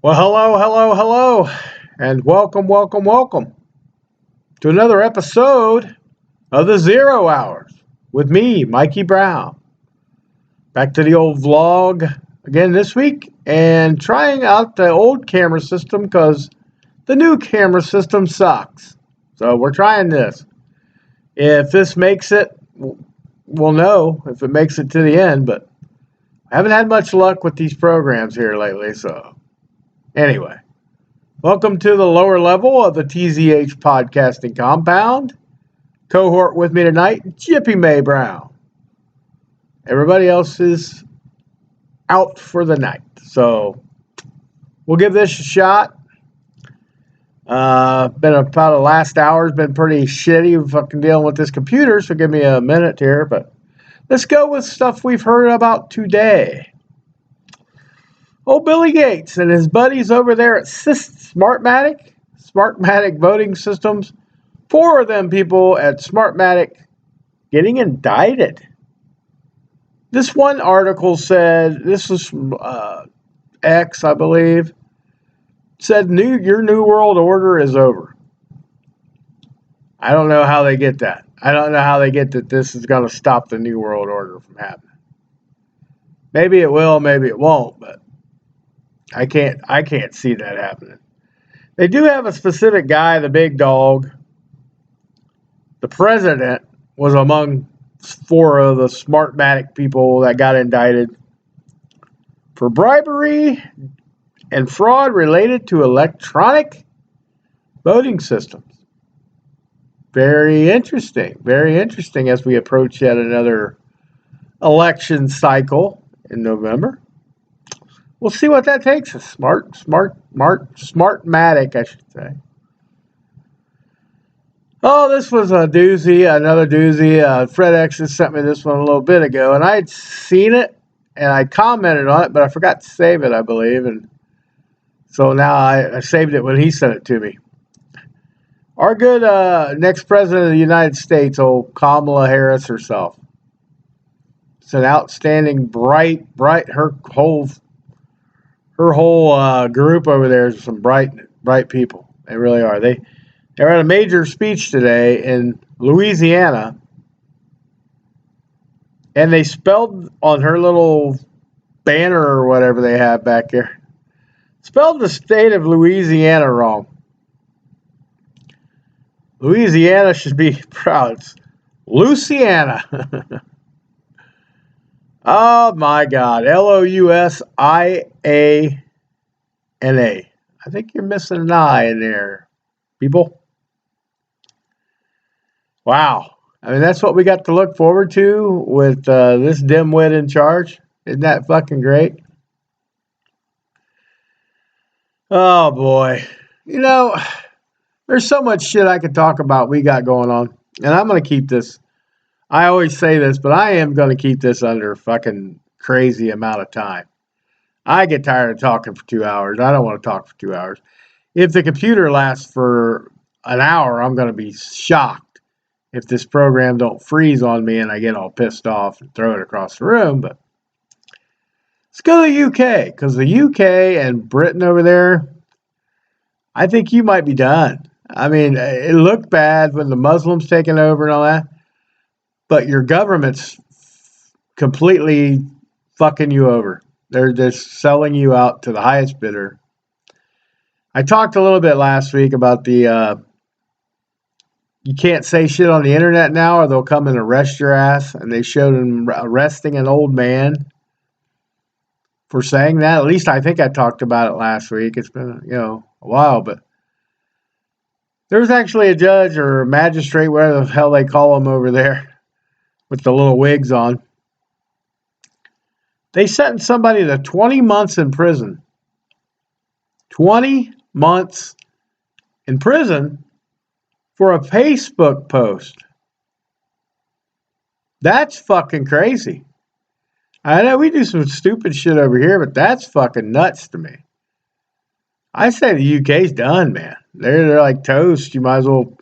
Well, hello, and welcome to another episode of the 0 Hours with me, Mikey Brown. Back to the old vlog again this week and trying out the old camera system because the new camera system sucks. So we're trying this. If this makes it, we'll know if it makes it to the end, but I haven't had much luck with these programs here lately, so anyway. Welcome to the lower level of the TZH podcasting compound. Cohort with me tonight, Jippy May Brown. Everybody else is out for the night. So we'll give this a shot. Been about the last hour's been pretty shitty fucking dealing with this computer, so give me a minute here. But let's go with stuff we've heard about today. Old Billy Gates and his buddies over there at Smartmatic Voting Systems. 4 of them people at Smartmatic getting indicted. This one article said, this was from X, I believe, said your new world order is over. I don't know how they get that. I don't know how they get that this is going to stop the new world order from happening. Maybe it will, maybe it won't, but I can't see that happening. They do have a specific guy, the big dog. The president was among 4 of the Smartmatic people that got indicted for bribery and fraud related to electronic voting systems. Very interesting as we approach yet another election cycle in November. We'll see what that takes us. Smartmatic, I should say. Oh, this was a doozy, another doozy. Fred X just sent me this one a little bit ago, and I'd seen it, and I commented on it, but I forgot to save it, I believe, and so now I saved it when he sent it to me. Our good next president of the United States, old Kamala Harris herself. It's an outstanding, bright, her whole group over there is some bright people. They really are. They were at a major speech today in Louisiana, and they spelled on her little banner or whatever they have back there, spelled the state of Louisiana wrong. Louisiana should be proud. It's Louisiana. Oh my God. Louisiana. I think you're missing an I in there, people. Wow. I mean, that's what we got to look forward to with this dimwit in charge. Isn't that fucking great? Oh boy. You know, there's so much shit I could talk about we got going on. And I'm going to keep this. I always say this, but I am going to keep this under a fucking crazy amount of time. I get tired of talking for 2 hours. I don't want to talk for 2 hours. If the computer lasts for an hour, I'm going to be shocked if this program don't freeze on me and I get all pissed off and throw it across the room. But let's go to the UK, because the UK and Britain over there, I think you might be done. I mean, it looked bad when the Muslims taking over and all that, but your government's completely fucking you over. They're just selling you out to the highest bidder. I talked a little bit last week about the you can't say shit on the internet now or they'll come and arrest your ass. And they showed them arresting an old man for saying that. At least I think I talked about it last week. It's been, a while, but there's actually a judge or a magistrate, whatever the hell they call them over there, with the little wigs on. They sentenced somebody to 20 months in prison. 20 months in prison for a Facebook post. That's fucking crazy. I know we do some stupid shit over here, but that's fucking nuts to me. I say the UK's done, man. They're like toast. You might as well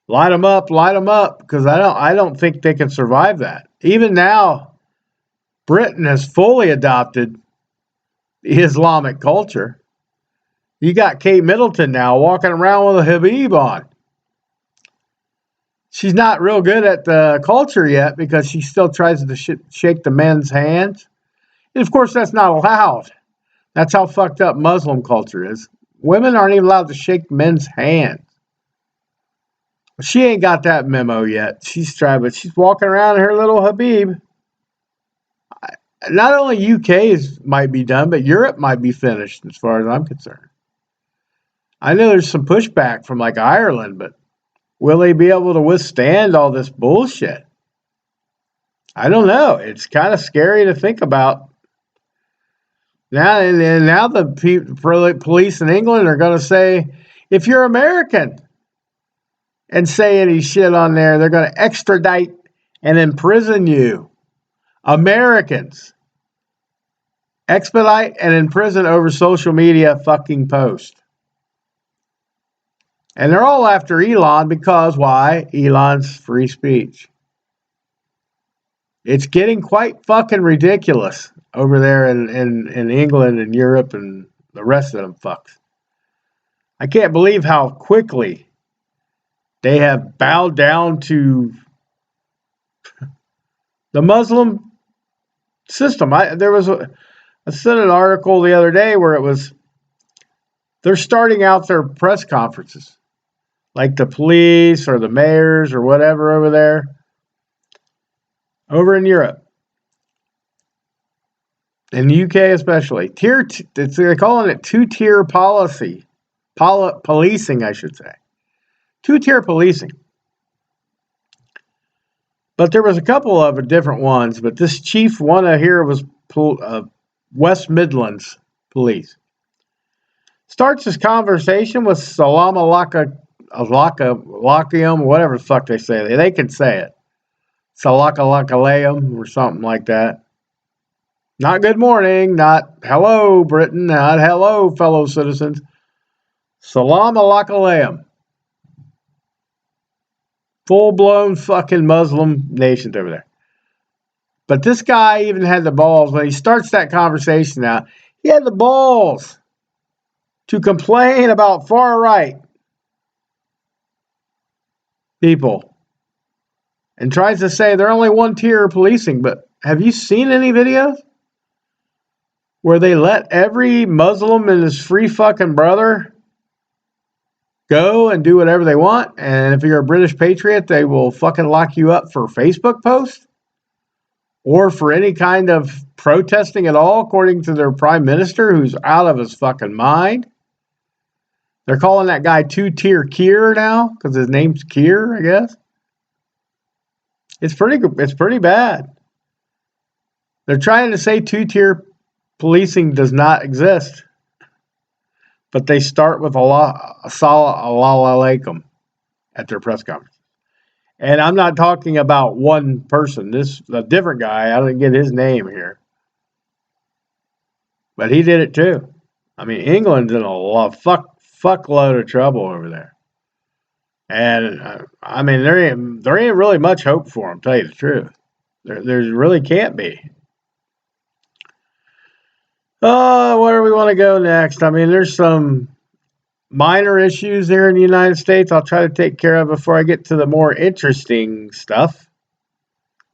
light them up, because I don't think they can survive that. Even now, Britain has fully adopted the Islamic culture. You got Kate Middleton now walking around with a hijab on. She's not real good at the culture yet because she still tries to shake the men's hands. And of course, that's not allowed. That's how fucked up Muslim culture is. Women aren't even allowed to shake men's hands. She ain't got that memo yet. She's trying, but she's walking around in her little hijab. Not only UK might be done, but Europe might be finished as far as I'm concerned. I know there's some pushback from like Ireland, but will they be able to withstand all this bullshit? I don't know. It's kind of scary to think about. Now the police in England are going to say, if you're American and say any shit on there, they're going to extradite and imprison you. Americans. Expedite and imprison over social media fucking post. And they're all after Elon because why? Elon's free speech. It's getting quite fucking ridiculous over there in England and Europe and the rest of them fucks. I can't believe how quickly they have bowed down to the Muslim system. I sent an article the other day where it was, they're starting out their press conferences, like the police or the mayors or whatever over there, over in Europe. In the UK especially. They're calling it two-tier policy. Policing, I should say. Two-tier policing. But there was a couple of different ones, but this chief one I hear was West Midlands Police. Starts his conversation with Salam alaikum, whatever the fuck they say. They can say it. Salak-alaikum or something like that. Not good morning, not hello Britain, not hello fellow citizens. Salam alaikum. Full-blown fucking Muslim nations over there. But this guy even had the balls, when he starts that conversation out, he had the balls to complain about far-right people and tries to say they're only one tier of policing. But have you seen any videos where they let every Muslim and his free fucking brother go and do whatever they want? And if you're a British patriot, they will fucking lock you up for Facebook posts or for any kind of protesting at all, according to their prime minister, who's out of his fucking mind. They're calling that guy two-tier Keir now because his name's Keir, I guess. It's pretty bad. They're trying to say two-tier policing does not exist, but they start with Allah alaikum at their press conference. And I'm not talking about one person. This a different guy. I didn't get his name here, but he did it too. I mean, England's in a fuckload of trouble over there, and I mean there ain't really much hope for them. Tell you the truth, there really can't be. Where do we want to go next? I mean, there's some minor issues here in the United States I'll try to take care of before I get to the more interesting stuff.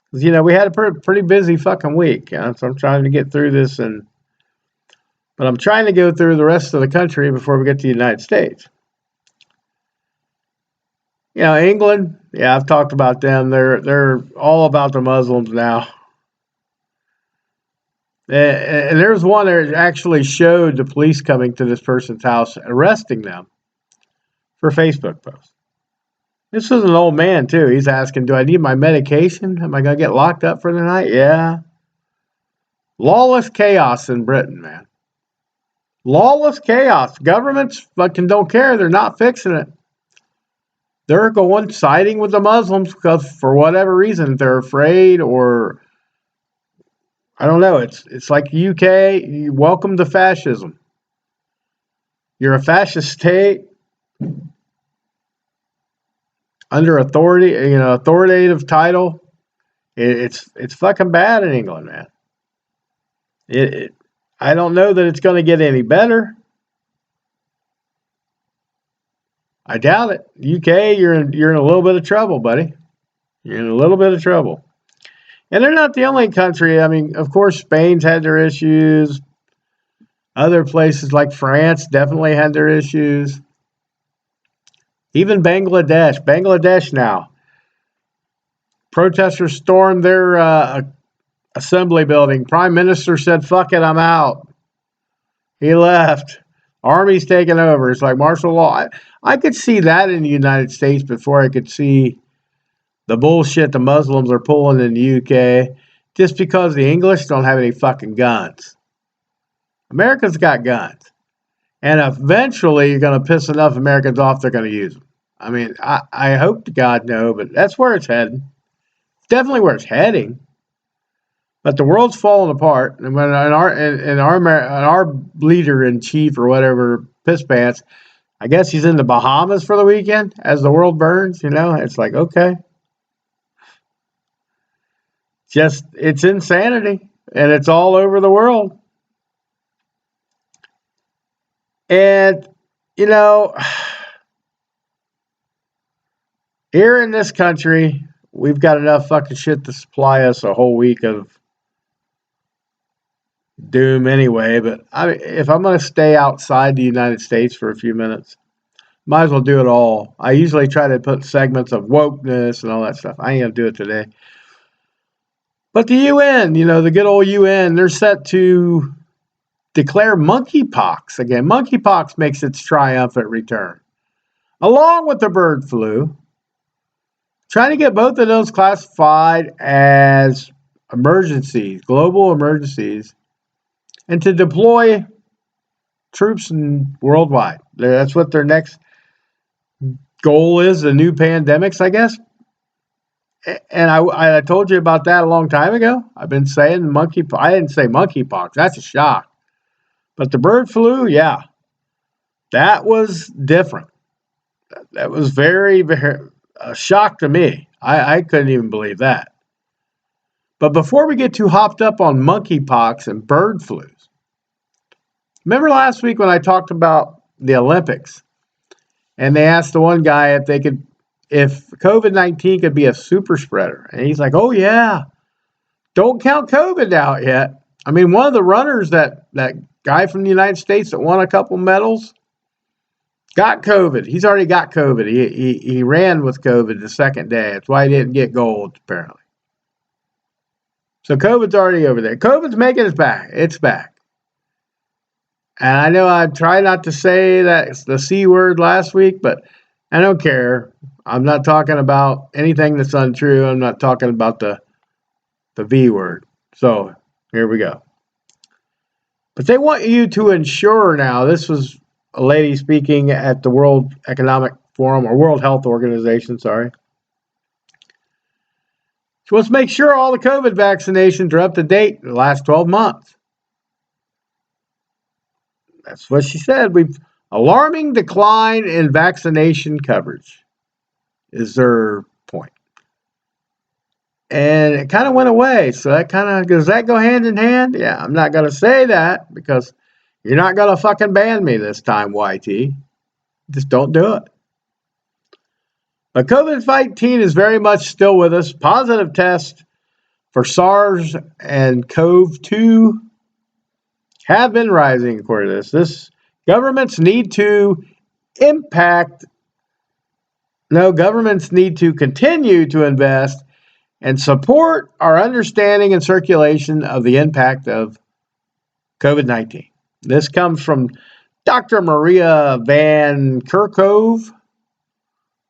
Because, you know, we had a pretty busy fucking week. So I'm trying to get through this, but I'm trying to go through the rest of the country before we get to the United States. You know, England, yeah, I've talked about them. They're all about the Muslims now. And there's one that actually showed the police coming to this person's house, arresting them for Facebook posts. This is an old man, too. He's asking, do I need my medication? Am I going to get locked up for the night? Yeah. Lawless chaos in Britain, man. Lawless chaos. Governments fucking don't care. They're not fixing it. They're siding with the Muslims because for whatever reason they're afraid, or I don't know. It's like UK. You welcome to fascism. You're a fascist state under authority, authoritative title. It's fucking bad in England, man. I don't know that it's going to get any better. I doubt it. UK, you're in a little bit of trouble, buddy. You're in a little bit of trouble. And they're not the only country. I mean, of course, Spain's had their issues. Other places like France definitely had their issues. Even Bangladesh. Bangladesh now. Protesters stormed their assembly building. Prime Minister said, fuck it, I'm out. He left. Army's taking over. It's like martial law. I could see that in the United States before I could see the bullshit the Muslims are pulling in the UK just because the English don't have any fucking guns. America's got guns. And eventually you're going to piss enough Americans off they're going to use them. I mean, I hope to God no, but that's where it's heading. Definitely where it's heading. But the world's falling apart, and when our leader in chief or whatever, piss pants, I guess he's in the Bahamas for the weekend as the world burns. It's like, okay, it's insanity, and it's all over the world. And here in this country, we've got enough fucking shit to supply us a whole week of doom anyway, but if I'm going to stay outside the United States for a few minutes, might as well do it all. I usually try to put segments of wokeness and all that stuff. I ain't going to do it today. But the UN, the good old UN, they're set to declare monkeypox again. Monkeypox makes its triumphant return, along with the bird flu. Trying to get both of those classified as emergencies, global emergencies, and to deploy troops worldwide. That's what their next goal is, the new pandemics, I guess. And I told you about that a long time ago. I've been saying monkeypox. I didn't say monkeypox. That's a shock. But the bird flu, yeah, that was different. That was very, very a shock to me. I couldn't even believe that. But before we get too hopped up on monkeypox and bird flus, remember last week when I talked about the Olympics and they asked the one guy if COVID-19 could be a super spreader. And he's like, oh yeah, don't count COVID out yet. I mean, one of the runners, that guy from the United States that won a couple medals, got COVID. He's already got COVID. He ran with COVID the second day. That's why he didn't get gold, apparently. So COVID's already over there. COVID's making its back. It's back. And I know I tried not to say that the C word last week, but I don't care. I'm not talking about anything that's untrue. I'm not talking about the V word. So here we go. But they want you to ensure now, this was a lady speaking at the World Economic Forum, or World Health Organization, sorry. She wants to make sure all the COVID vaccinations are up to date in the last 12 months. That's what she said. We've alarming decline in vaccination coverage is their point. And it kind of went away. So does that go hand in hand? Yeah, I'm not going to say that because you're not going to fucking ban me this time, YT. Just don't do it. But COVID-19 is very much still with us. Positive tests for SARS and CoV-2 have been rising, according to this. Governments need to continue to invest and support our understanding and circulation of the impact of COVID-19. This comes from Dr. Maria Van Kerkhove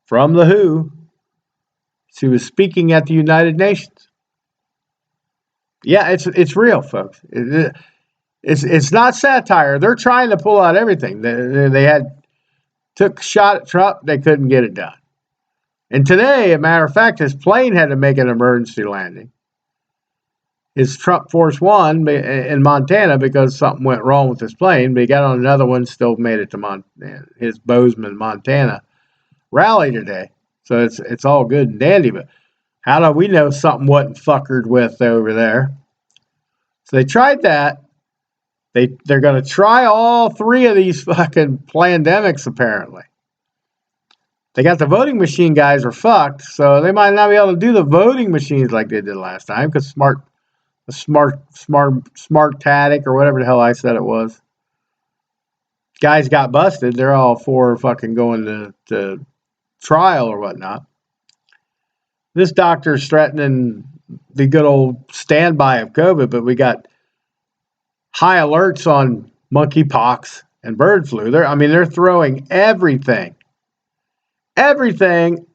from the WHO. She was speaking at the United Nations. Yeah, it's real, folks. It's not satire. They're trying to pull out everything. They took a shot at Trump. They couldn't get it done. And today, a matter of fact, his plane had to make an emergency landing. His Trump Force One in Montana because something went wrong with his plane, but he got on another one, still made it to his Bozeman, Montana rally today. So it's all good and dandy, but how do we know something wasn't fuckered with over there? So they tried that. They're going to try all three of these fucking pandemics, apparently. They got the voting machine guys are fucked, so they might not be able to do the voting machines like they did last time because SmallTown or whatever the hell I said it was. Guys got busted. They're all for fucking going to trial or whatnot. This doctor's threatening the good old standby of COVID, but we got high alerts on monkeypox and bird flu. They're throwing everything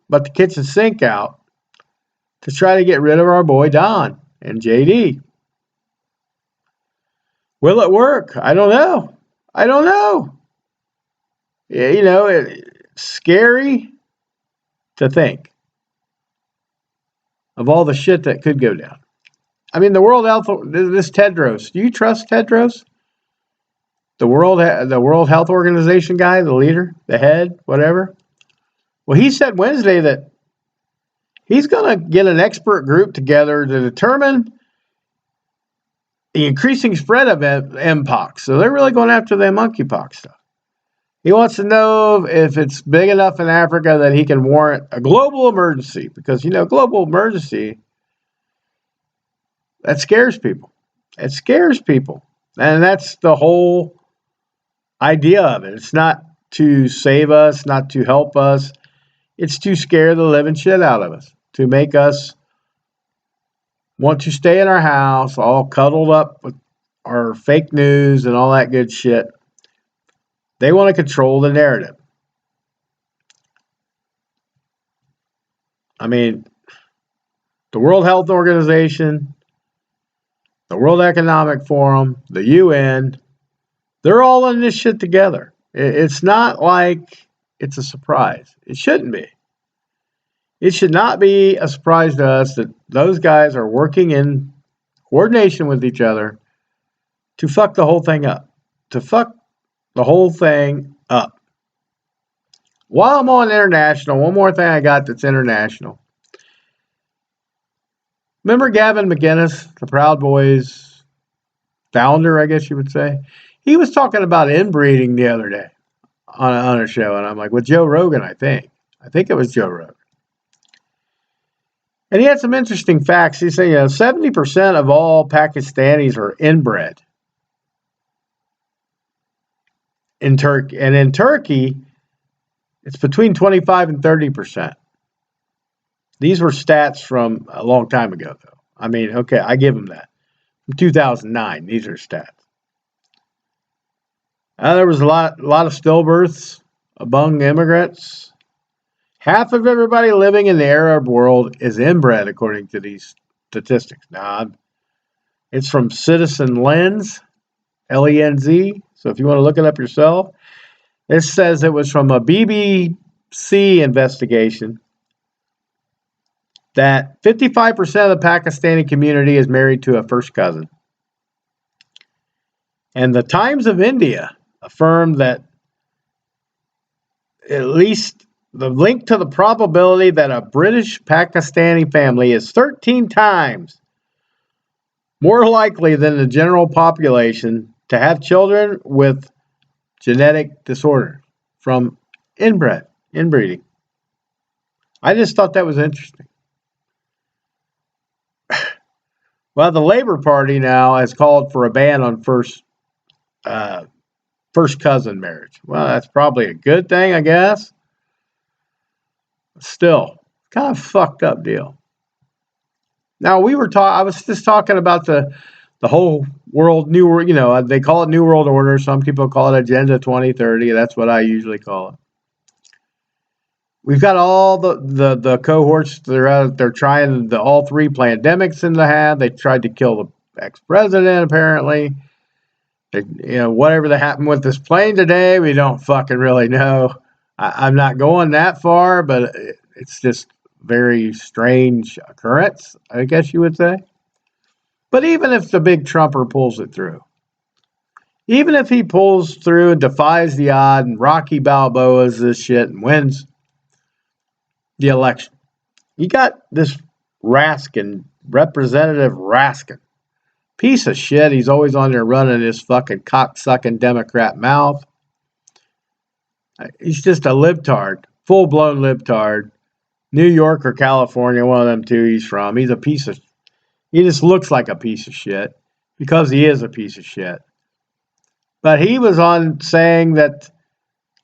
but the kitchen sink out to try to get rid of our boy Don and JD. Will it work? I don't know. Yeah, it's scary to think of all the shit that could go down. The World Health, this Tedros, do you trust Tedros? The World Health Organization guy, the leader, the head, whatever. Well, he said Wednesday that he's going to get an expert group together to determine the increasing spread of Mpox. So they're really going after the monkeypox stuff. He wants to know if it's big enough in Africa that he can warrant a global emergency. Because, global emergency, that scares people. It scares people. And that's the whole idea of it. It's not to save us, not to help us. It's to scare the living shit out of us. To make us want to stay in our house, all cuddled up with our fake news and all that good shit. They want to control the narrative. The World Health Organization, the World Economic Forum, the UN, they're all in this shit together. It's not like it's a surprise. It shouldn't be. It should not be a surprise to us that those guys are working in coordination with each other to fuck the whole thing up. While I'm on international, one more thing I got that's international. Remember Gavin McInnes, the Proud Boys founder, I guess you would say? He was talking about inbreeding the other day on a show, and I'm like, with Joe Rogan, I think. I think it was Joe Rogan. And he had some interesting facts. He said, 70% of all Pakistanis are inbred in Turkey. And in Turkey, it's between 25 and 30%. These were stats from a long time ago, though. Okay, I give them that. From 2009, these are stats. There was a lot of stillbirths among immigrants. Half of everybody living in the Arab world is inbred, according to these statistics. Now, it's from Citizen Lens, Lenz. So if you want to look it up yourself, it says it was from a BBC investigation that 55% of the Pakistani community is married to a first cousin. And the Times of India affirmed that at least the link to the probability that a British Pakistani family is 13 times more likely than the general population to have children with genetic disorder from inbreeding. I just thought that was interesting. Well, the Labour Party now has called for a ban on first cousin marriage. Well, that's probably a good thing, I guess. Still, kind of fucked up deal. Now I was just talking about the whole world new world. They call it New World Order. Some people call it Agenda 2030. That's what I usually call it. We've got all the cohorts. They're trying all three pandemics in the hand. They tried to kill the ex-president, apparently. Whatever that happened with this plane today, we don't fucking really know. I'm not going that far, but it's just very strange occurrence, I guess you would say. But even if the big Trumper pulls it through, even if he pulls through and defies the odd and Rocky Balboa's this shit and wins the election, you got this Representative Raskin, Piece of shit. He's always on there running his fucking cock-sucking Democrat mouth. He's just a libtard. Full-blown libtard. New York or California, one of them two he's from. He's a piece of... He just looks like a piece of shit because he is a piece of shit. But he was on saying that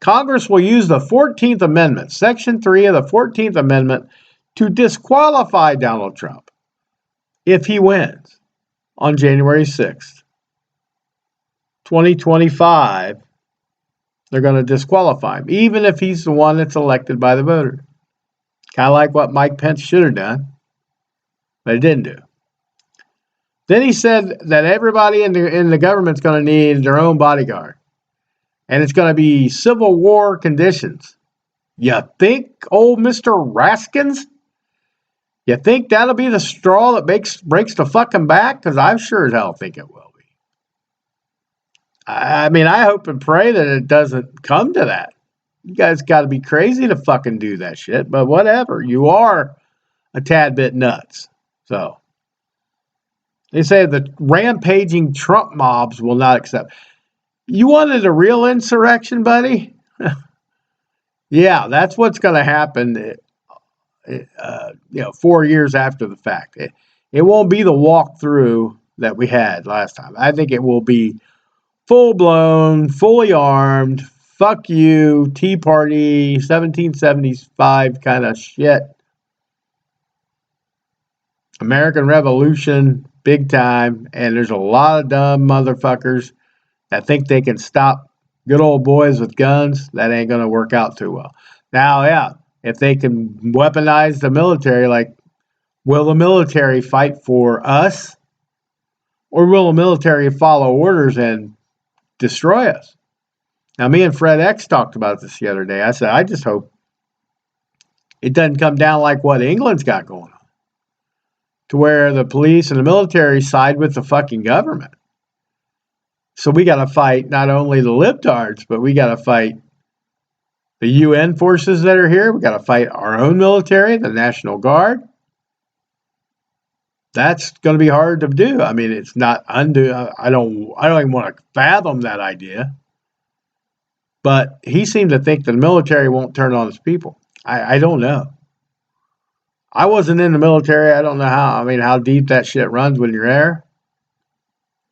Congress will use the 14th Amendment, Section 3 of the 14th Amendment, to disqualify Donald Trump if he wins on January 6th, 2025. They're going to disqualify him, even if he's the one that's elected by the voters. Kind of like what Mike Pence should have done, but it didn't do. Then he said that everybody in the government's going to need their own bodyguard. And it's going to be Civil War conditions. You think, old Mr. Raskins? You think that'll be the straw that breaks the fucking back? Because I sure as hell think it will be. I mean, I hope and pray that it doesn't come to that. You guys got to be crazy to fucking do that shit. But whatever. You are a tad bit nuts. So, they say the rampaging Trump mobs will not accept. You wanted a real insurrection, buddy? Yeah, that's what's going to happen. 4 years after the fact. It won't be the walkthrough that we had last time. I think it will be full blown, fully armed. Fuck you, Tea Party, 1775 kind of shit. American Revolution, big time. And there's a lot of dumb motherfuckers that think they can stop good old boys with guns. That ain't going to work out too well. Now, yeah, if they can weaponize the military, like, will the military fight for us? Or will the military follow orders and destroy us? Now, me and Fred X talked about this the other day. I said, I just hope it doesn't come down like what England's got going on, to where the police and the military side with the fucking government. So we got to fight not only the libtards, but we got to fight the UN forces that are here. We got to fight our own military, the National Guard. That's going to be hard to do. I mean, it's not undo. I don't even want to fathom that idea. But he seemed to think the military won't turn on its people. I don't know. I wasn't in the military. I don't know how deep that shit runs when you're there.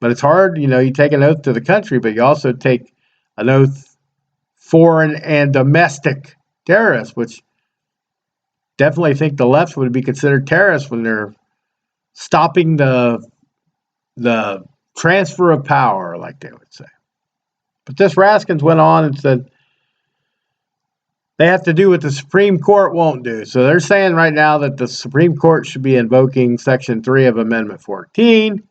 But it's hard, you take an oath to the country, but you also take an oath foreign and domestic terrorists, which definitely think the left would be considered terrorists when they're stopping the transfer of power, like they would say. But this Raskins went on and said they have to do what the Supreme Court won't do. So they're saying right now that the Supreme Court should be invoking Section 3 of Amendment 14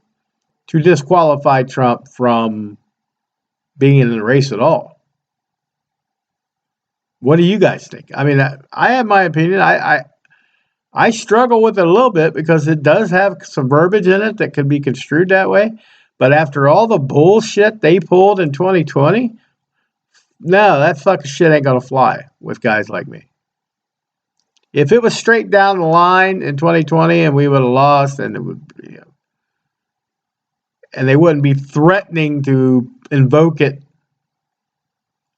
to disqualify Trump from being in the race at all. What do you guys think? I mean, I have my opinion. I struggle with it a little bit because it does have some verbiage in it that could be construed that way. But after all the bullshit they pulled in 2020, no, that fucking shit ain't going to fly with guys like me. If it was straight down the line in 2020 and we would have lost, and it would, and they wouldn't be threatening to invoke it,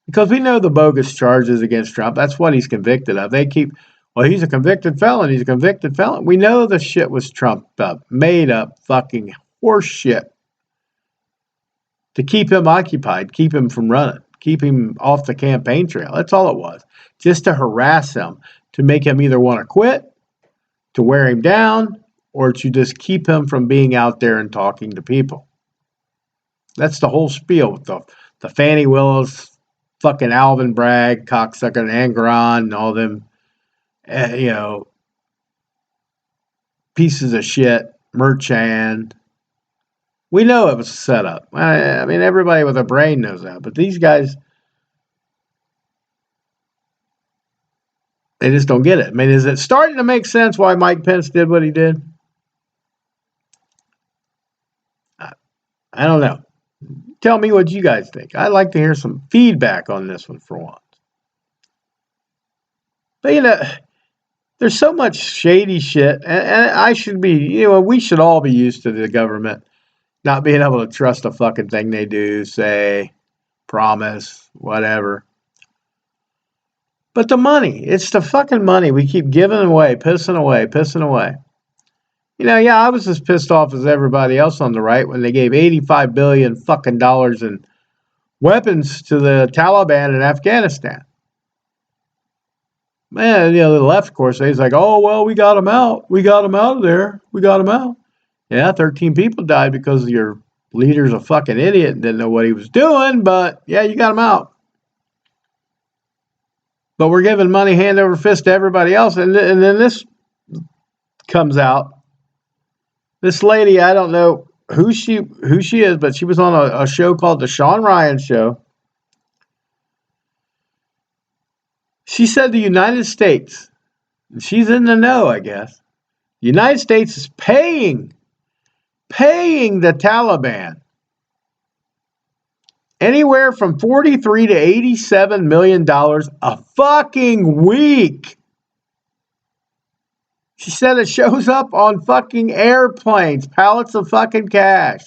because we know the bogus charges against Trump. That's what he's convicted of. They keep, well, he's a convicted felon. He's a convicted felon. We know the shit was trumped up, made up fucking horse shit to keep him occupied, keep him from running, keep him off the campaign trail. That's all it was. Just to harass him, to make him either want to quit, to wear him down, or to just keep him from being out there and talking to people. That's the whole spiel with the Fannie Willis, fucking Alvin Bragg, cocksucker, and Angaron, and all them, pieces of shit, Merchan. We know it was a setup. I mean, everybody with a brain knows that. But these guys, they just don't get it. I mean, is it starting to make sense why Mike Pence did what he did? I don't know. Tell me what you guys think. I'd like to hear some feedback on this one for once. But, there's so much shady shit. And I should be, we should all be used to the government Not being able to trust a fucking thing they do, say, promise, whatever. But the money, it's the fucking money we keep giving away, pissing away, pissing away. You know, yeah, I was as pissed off as everybody else on the right when they gave 85 billion fucking dollars in weapons to the Taliban in Afghanistan. Man, you know, the left, of course, they's like, oh, well, we got them out. We got them out of there. We got them out. Yeah, 13 people died because your leader's a fucking idiot and didn't know what he was doing, but yeah, you got them out. But we're giving money hand over fist to everybody else. And then this comes out. This lady, I don't know who she is, but she was on a show called The Sean Ryan Show. She said the United States, and she's in the know, I guess. The United States is paying the Taliban anywhere from $43 to $87 million a fucking week. She said it shows up on fucking airplanes, pallets of fucking cash.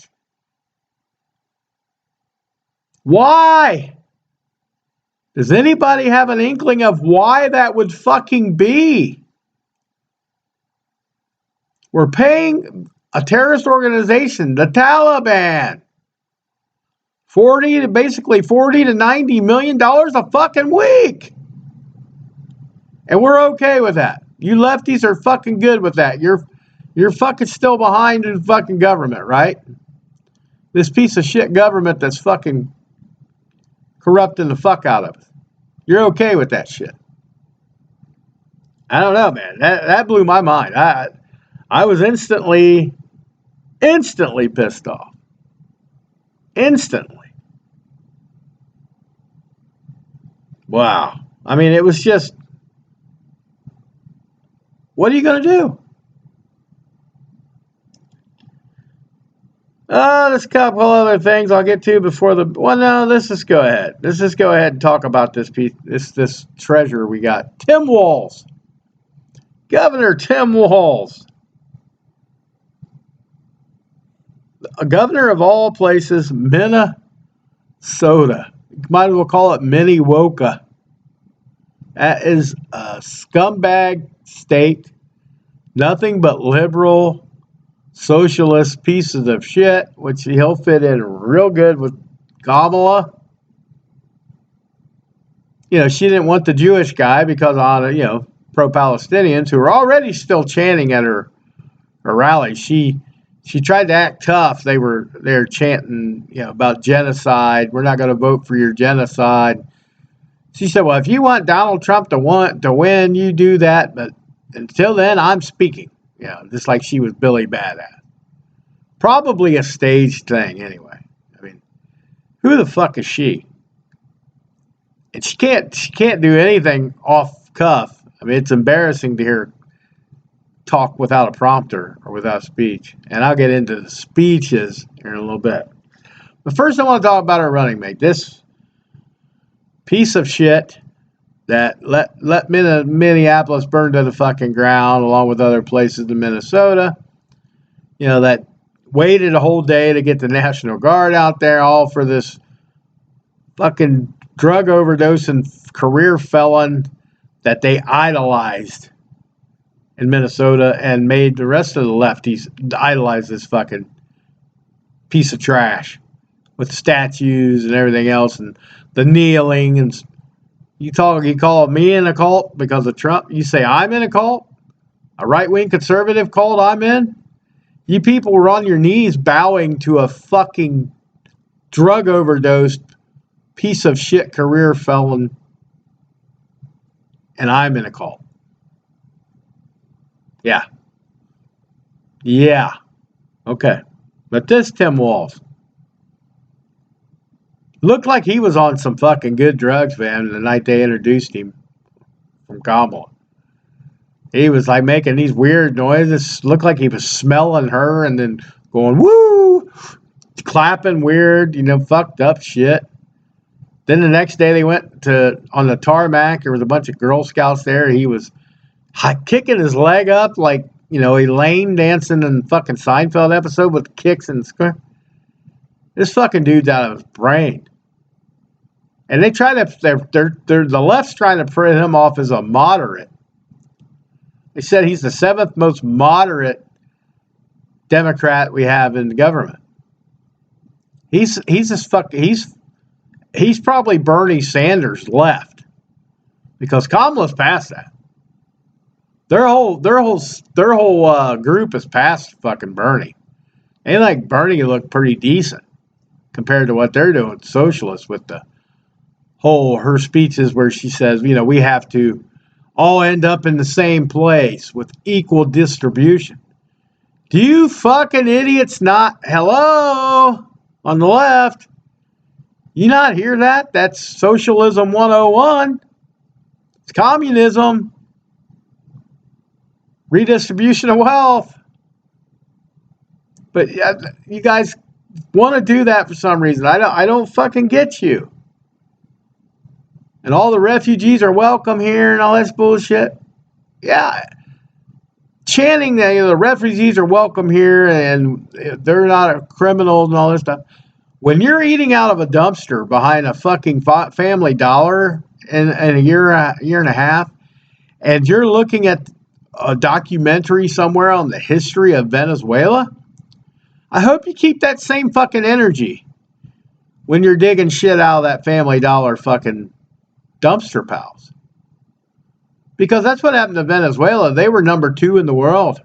Why? Does anybody have an inkling of why that would fucking be? We're paying a terrorist organization, the Taliban, $40 to $90 million a fucking week. And we're okay with that. You lefties are fucking good with that. You're fucking still behind the fucking government, right? This piece of shit government that's fucking corrupting the fuck out of us. You're okay with that shit. I don't know, man. That blew my mind. I was instantly pissed off. Instantly. Wow. I mean, it was just, what are you going to do? There's a couple other things I'll get to before let's just go ahead. Let's just go ahead and talk about this piece, this treasure we got. Tim Walz. Governor Tim Walz. A governor of all places, Minnesota. You might as well call it Minnewoka. That is a scumbag state. Nothing but liberal, socialist pieces of shit, which he'll fit in real good with Kamala. You know, she didn't want the Jewish guy because pro-Palestinians who were already still chanting at her rally. She tried to act tough. They were chanting, about genocide. We're not going to vote for your genocide. She said, well, if you want Donald Trump to win, you do that. But until then, I'm speaking. Just like she was Billy Badass. Probably a staged thing anyway. I mean, who the fuck is she? And she can't do anything off cuff. I mean, it's embarrassing to hear talk without a prompter or without speech. And I'll get into the speeches here in a little bit. But first I want to talk about our running mate. This piece of shit that let Minneapolis burn to the fucking ground along with other places in Minnesota. That waited a whole day to get the National Guard out there all for this fucking drug overdose and career felon that they idolized in Minnesota and made the rest of the lefties idolize this fucking piece of trash with statues and everything else and the kneeling. And you call me in a cult because of Trump. You say I'm in a cult, a right-wing conservative cult I'm in. You people were on your knees bowing to a fucking drug overdosed piece of shit career felon, and I'm in a cult. Yeah. Okay. But this Tim Walz looked like he was on some fucking good drugs, man, the night they introduced him from Kamala. He was like making these weird noises. Looked like he was smelling her and then going, woo, clapping weird, fucked up shit. Then the next day they went on the tarmac. There was a bunch of Girl Scouts there. He was kicking his leg up like, Elaine dancing in the fucking Seinfeld episode with kicks and square. This fucking dude's out of his brain. And they try to, the left's trying to print him off as a moderate. They said he's the 7th most moderate Democrat we have in the government. He's probably Bernie Sanders left, because Kamala's past that. Their whole group is past fucking Bernie. They like Bernie look pretty decent compared to what they're doing, socialists, with the whole, her speeches where she says, you know, we have to all end up in the same place with equal distribution. Do you fucking idiots not, hello, on the left, you not hear that? That's socialism 101. It's communism. Redistribution of wealth. But you guys want to do that for some reason. I don't fucking get you. And all the refugees are welcome here and all this bullshit. Yeah. Chanting that, you know, the refugees are welcome here and they're not criminals and all this stuff. When you're eating out of a dumpster behind a fucking Family Dollar in a year and a half, and you're looking at a documentary somewhere on the history of Venezuela, I hope you keep that same fucking energy when you're digging shit out of that Family Dollar fucking dumpster piles. Because that's what happened to Venezuela. They were number 2 in the world.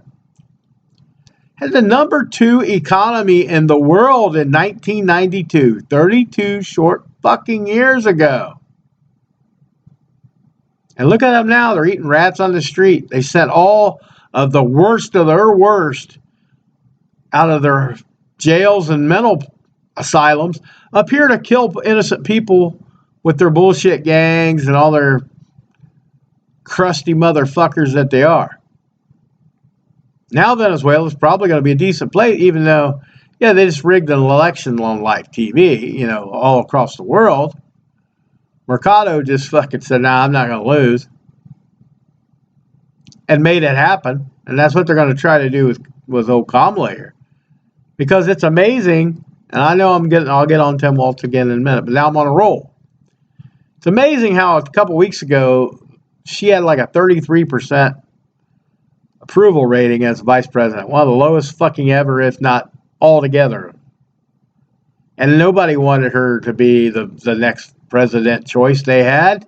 Had the number 2 economy in the world in 1992. 32 short fucking years ago. And look at them now. They're eating rats on the street. They sent all of the worst of their worst out of their jails and mental asylums up here to kill innocent people with their bullshit gangs and all their crusty motherfuckers that they are. Now Venezuela is probably going to be a decent place, even though, yeah, they just rigged an election on live TV, you know, all across the world. Mercado just fucking said, nah, I'm not going to lose. And made it happen. And that's what they're going to try to do with old Kamala here. Because it's amazing, and I know I'll get on Tim Waltz again in a minute, but now I'm on a roll. It's amazing how a couple weeks ago, she had like a 33% approval rating as vice president. One of the lowest fucking ever, if not altogether. And nobody wanted her to be the next president choice they had.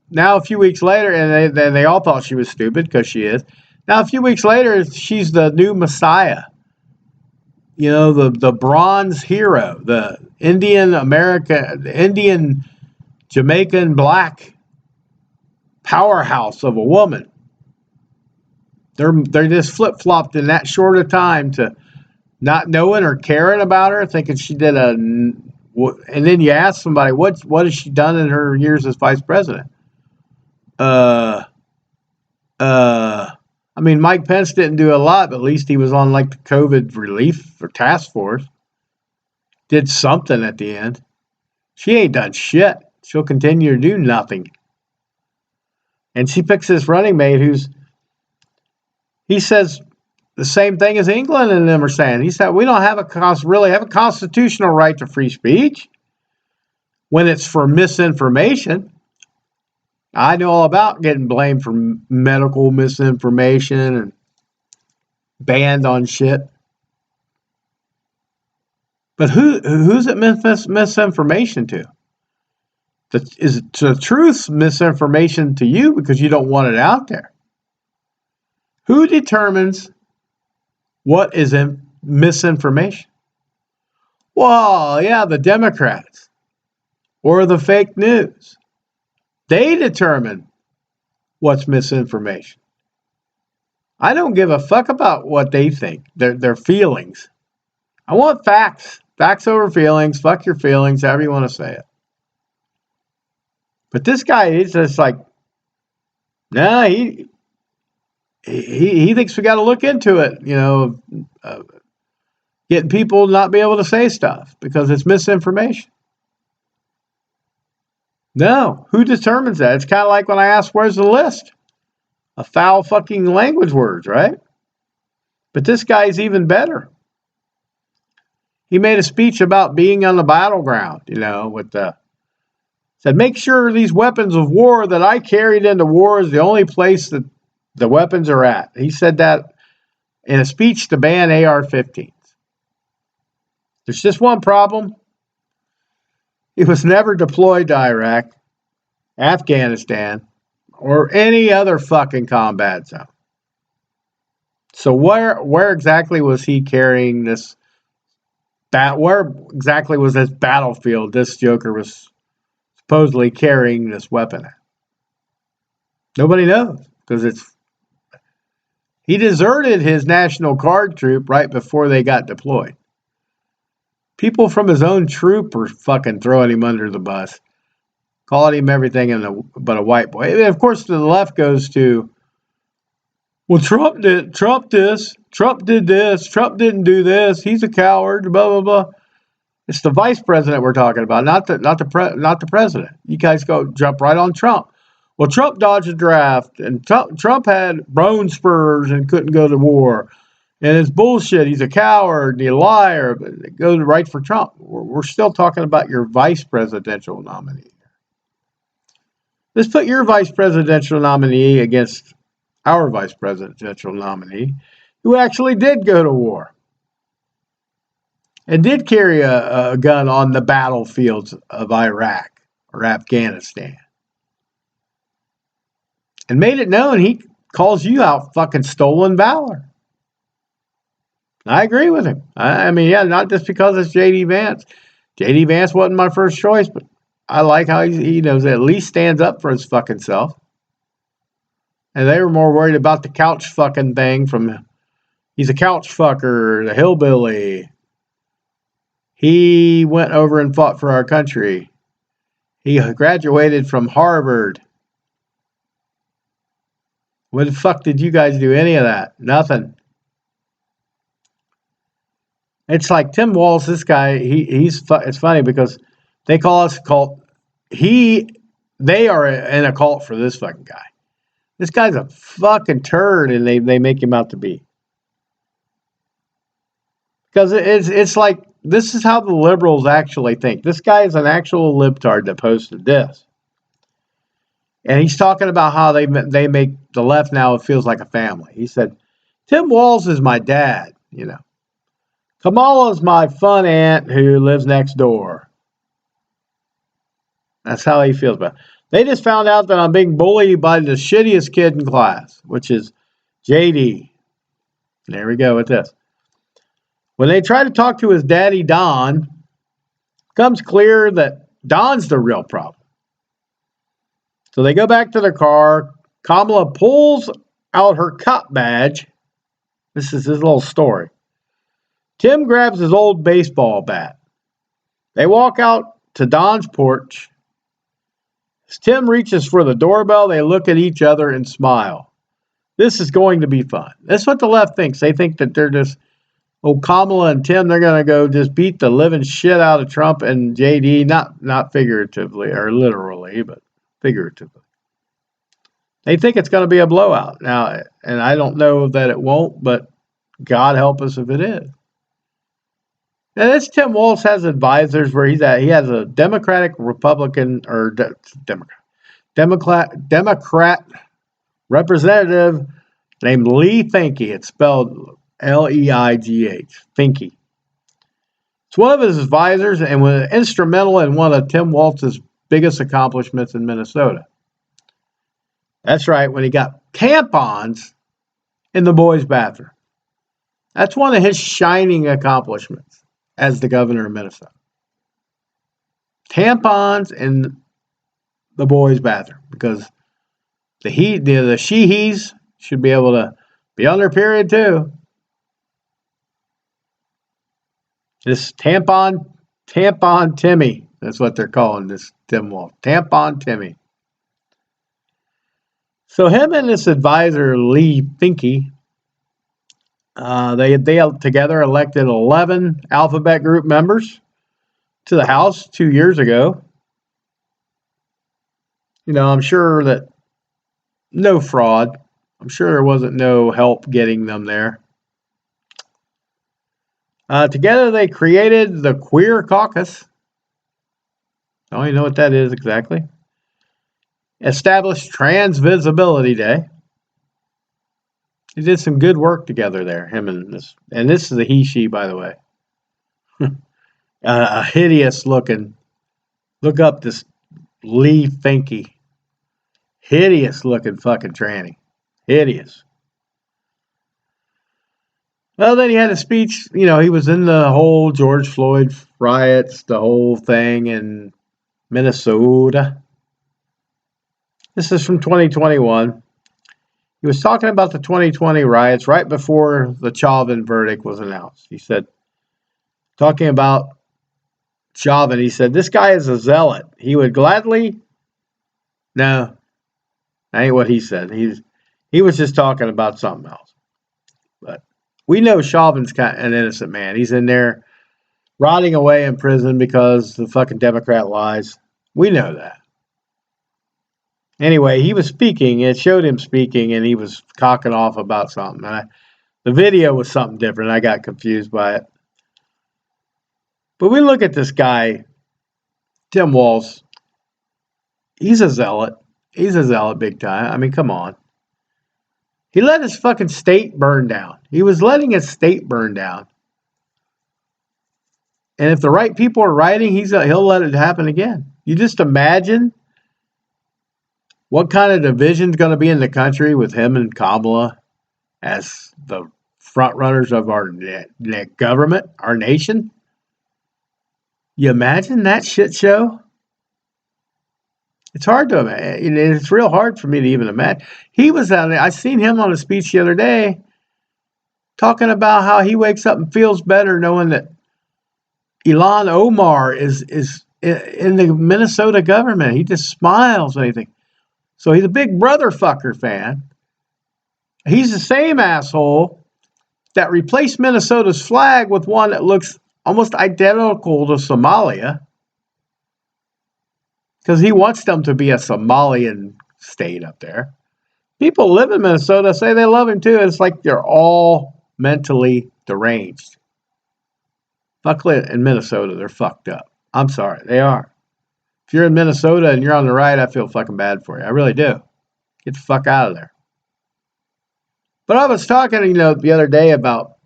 Now a few weeks later, and they all thought she was stupid, because she is. Now a few weeks later, she's the new messiah. You know, the bronze hero, the Indian Jamaican black powerhouse of a woman. They're just flip-flopped in that short a time to not knowing or caring about her, thinking she did and then you ask somebody, what has she done in her years as vice president? I mean, Mike Pence didn't do a lot, but at least he was on like the COVID relief or task force. Did something at the end. She ain't done shit. She'll continue to do nothing. And she picks this running mate he says the same thing as England and them are saying. He said, we don't have really have a constitutional right to free speech when it's for misinformation. I know all about getting blamed for medical misinformation and banned on shit. But who's it misinformation to? Is the truth misinformation to you because you don't want it out there? Who determines what is misinformation? Well, yeah, the Democrats or the fake news. They determine what's misinformation. I don't give a fuck about what they think, their feelings. I want facts. Facts over feelings. Fuck your feelings, however you want to say it. But this guy, he's just like, nah, he thinks we got to look into it, you know, getting people not be able to say stuff because it's misinformation. No, who determines that? It's kind of like when I ask, where's the list of foul fucking language words, right? But this guy's even better. He made a speech about being on the battleground, said, make sure these weapons of war that I carried into war is the only place that the weapons are at. He said that in a speech to ban AR-15s. There's just one problem. He was never deployed to Iraq, Afghanistan, or any other fucking combat zone. So where exactly was he carrying this? Where exactly was this battlefield this Joker was supposedly carrying this weapon at? Nobody knows, because he deserted his National Guard troop right before they got deployed. People from his own troop are fucking throwing him under the bus, calling him everything but a white boy. And of course, the left goes to, well, Trump did this, Trump did this, Trump didn't do this, he's a coward, blah blah blah. It's the vice president we're talking about, not the president. You guys jump right on Trump. Well, Trump dodged a draft, and Trump had bone spurs and couldn't go to war. And it's bullshit. He's a coward, he's a liar. But it goes right for Trump. We're still talking about your vice presidential nominee. Let's put your vice presidential nominee against our vice presidential nominee, who actually did go to war and did carry a gun on the battlefields of Iraq or Afghanistan. And made it known he calls you out fucking stolen valor. I agree with him. I mean, yeah, not just because it's J.D. Vance. J.D. Vance wasn't my first choice, but I like how he knows at least stands up for his fucking self. And they were more worried about the couch fucking thing from, he's a couch fucker, the hillbilly. He went over and fought for our country. He graduated from Harvard. What the fuck did you guys do any of that? Nothing. It's like Tim Walz, this guy, it's funny because they call us a cult. They are in a cult for this fucking guy. This guy's a fucking turd, and they make him out to be. Because it's like, this is how the liberals actually think. This guy is an actual libtard that posted this. And he's talking about how they make the left now, it feels like a family. He said, Tim Walz is my dad, Kamala's my fun aunt who lives next door. That's how he feels about it. They just found out that I'm being bullied by the shittiest kid in class, which is JD. There we go with this. When they try to talk to his daddy, Don, it becomes clear that Don's the real problem. So they go back to their car. Kamala pulls out her cop badge. This is his little story. Tim grabs his old baseball bat. They walk out to Don's porch. As Tim reaches for the doorbell, they look at each other and smile. This is going to be fun. That's what the left thinks. They think that they're just, Kamala and Tim, they're going to go just beat the living shit out of Trump and JD, not figuratively or literally, but figuratively. They think it's going to be a blowout. Now, and I don't know that it won't, but God help us if it is. And this Tim Walz has advisors where he's at. He has a Democratic, Republican, or Democrat representative named Lee Finke. It's spelled Leigh. Finke. It's one of his advisors and was instrumental in one of Tim Walz's biggest accomplishments in Minnesota. That's right, when he got tampons in the boys' bathroom. That's one of his shining accomplishments as the governor of Minnesota. Tampons in the boys' bathroom, because the she-he's should be able to be on their period too. This tampon Timmy, that's what they're calling this Tim Walz. Tampon Timmy. So him and this advisor, Lee Finke, they together elected 11 Alphabet Group members to the House 2 years ago. I'm sure that no fraud. I'm sure there wasn't no help getting them there. Together they created the Queer Caucus. I don't even know what that is exactly. Established Trans Visibility Day. They did some good work together there, him and this. And this is a he-she, by the way. A hideous looking. Look up this Lee Finke. Hideous looking fucking tranny. Hideous. Well, then he had a speech. You know, he was in the whole George Floyd riots, the whole thing in Minnesota. This is from 2021. He was talking about the 2020 riots right before the Chauvin verdict was announced. He said, talking about Chauvin, he said, this guy is a zealot. He would gladly... No, that ain't what he said. He was just talking about something else. But we know Chauvin's kind of an innocent man. He's in there rotting away in prison because the fucking Democrat lies. We know that. Anyway, he was speaking. It showed him speaking, and he was cocking off about something. And the video was something different. I got confused by it. But we look at this guy, Tim Walz. He's a zealot. He's a zealot big time. I mean, come on. He let his fucking state burn down. He was letting his state burn down. And if the right people are rioting, he'll let it happen again. You just imagine what kind of division's going to be in the country with him and Kamala as the front runners of our government, our nation? You imagine that shit show? It's hard to imagine. It's real hard for me to even imagine. He was out there. I seen him on a speech the other day talking about how he wakes up and feels better knowing that Ilhan Omar is in the Minnesota government. He just smiles when he thinks. So he's a big Brother Fucker fan. He's the same asshole that replaced Minnesota's flag with one that looks almost identical to Somalia. Because he wants them to be a Somalian state up there. People live in Minnesota say they love him too. It's like they're all mentally deranged. Luckily in Minnesota, they're fucked up. I'm sorry, they are. If you're in Minnesota and you're on the right, I feel fucking bad for you. I really do. Get the fuck out of there. But I was talking, the other day about,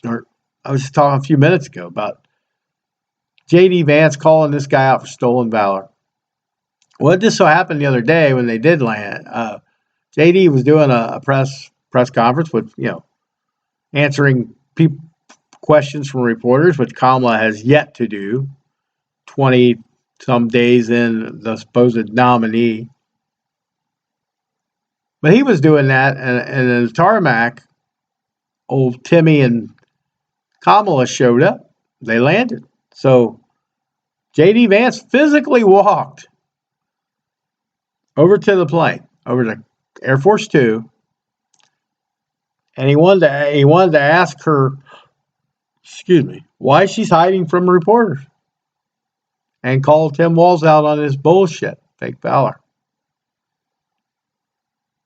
or I was talking a few minutes ago about J.D. Vance calling this guy out for stolen valor. Well, it just so happened the other day when they did land, J.D. was doing a press conference with, answering questions from reporters, which Kamala has yet to do. 20 some days in the supposed nominee. But he was doing that, and the tarmac, old Timmy and Kamala showed up. They landed. So J.D. Vance physically walked over to the plane, over to Air Force Two, and he wanted to ask her, why she's hiding from reporters, and called Tim Walz out on his bullshit, fake valor.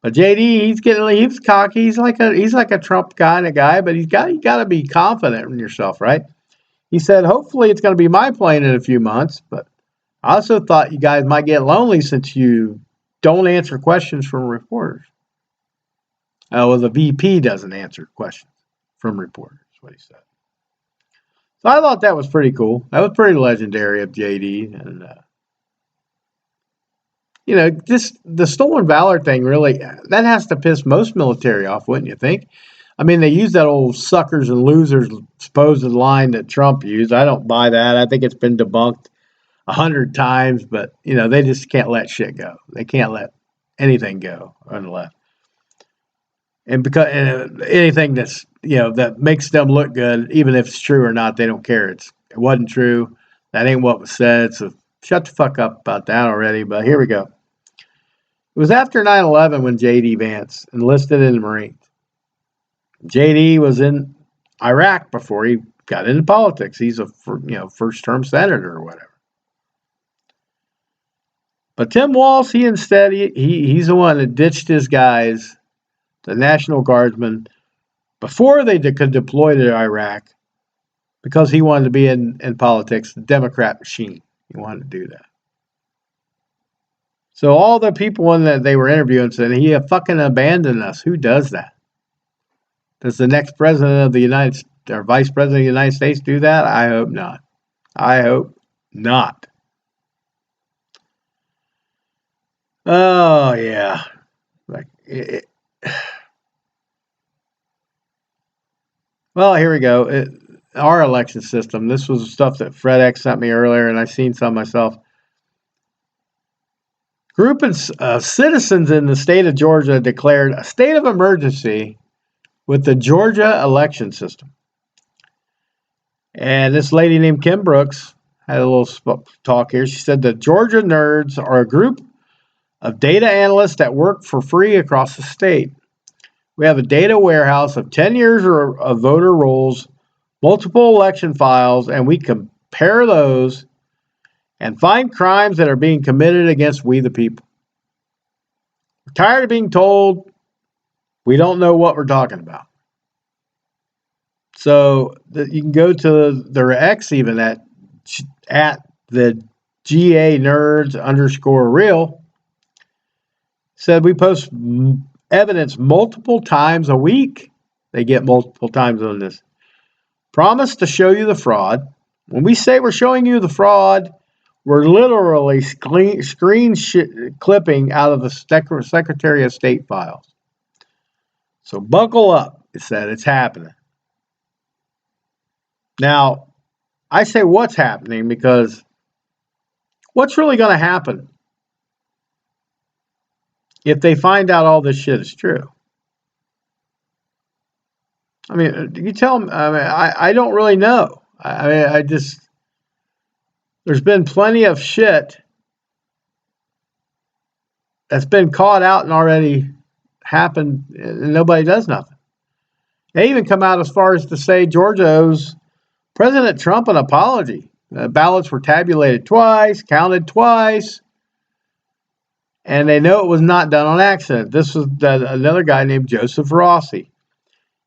But JD, he's cocky. He's like a Trump kind of guy, but you got to be confident in yourself, right? He said, hopefully it's going to be my plane in a few months, but I also thought you guys might get lonely since you don't answer questions from reporters. Well, the VP doesn't answer questions from reporters, is what he said. So I thought that was pretty cool. That was pretty legendary of JD. And, just the stolen valor thing, really, that has to piss most military off, wouldn't you think? I mean, they use that old suckers and losers supposed line that Trump used. I don't buy that. I think it's been debunked 100 times, but, they just can't let shit go. They can't let anything go on the left. And because anything that's, that makes them look good, even if it's true or not, they don't care. It wasn't true. That ain't what was said. So shut the fuck up about that already. But here we go. It was after 9/11 when J.D. Vance enlisted in the Marines. J.D. was in Iraq before he got into politics. He's a first-term senator or whatever. But Tim Walz, he's the one that ditched his guys, the National Guardsmen, before they could deploy to Iraq, because he wanted to be in politics, the Democrat machine. He wanted to do that. So all the people that they were interviewing said, he fucking abandoned us. Who does that? Does the next president of the United States or vice president of the United States do that? I hope not. I hope not. Oh, yeah. Well, here we go. Our election system. This was stuff that FredX sent me earlier, and I've seen some myself. Group of citizens in the state of Georgia declared a state of emergency with the Georgia election system. And this lady named Kim Brooks had a little talk here. She said the Georgia nerds are a group of data analysts that work for free across the state. We have a data warehouse of 10 years of voter rolls, multiple election files, and we compare those and find crimes that are being committed against we the people. We're tired of being told we don't know what we're talking about. So you can go to their X even at the GA nerds _real. Said we post evidence multiple times a week. They get multiple times on this. Promise to show you the fraud. When we say we're showing you the fraud, we're literally screen clipping out of the Secretary of State files. So buckle up. It said it's happening. Now, I say what's happening because what's really going to happen if they find out all this shit is true? I mean, you tell them. I mean, I don't really know. I just, there's been plenty of shit that's been caught out and already happened, and nobody does nothing. They even come out as far as to say Georgia owes President Trump an apology. Ballots were tabulated twice, counted twice, and they know it was not done on accident. This was another guy named Joseph Rossi.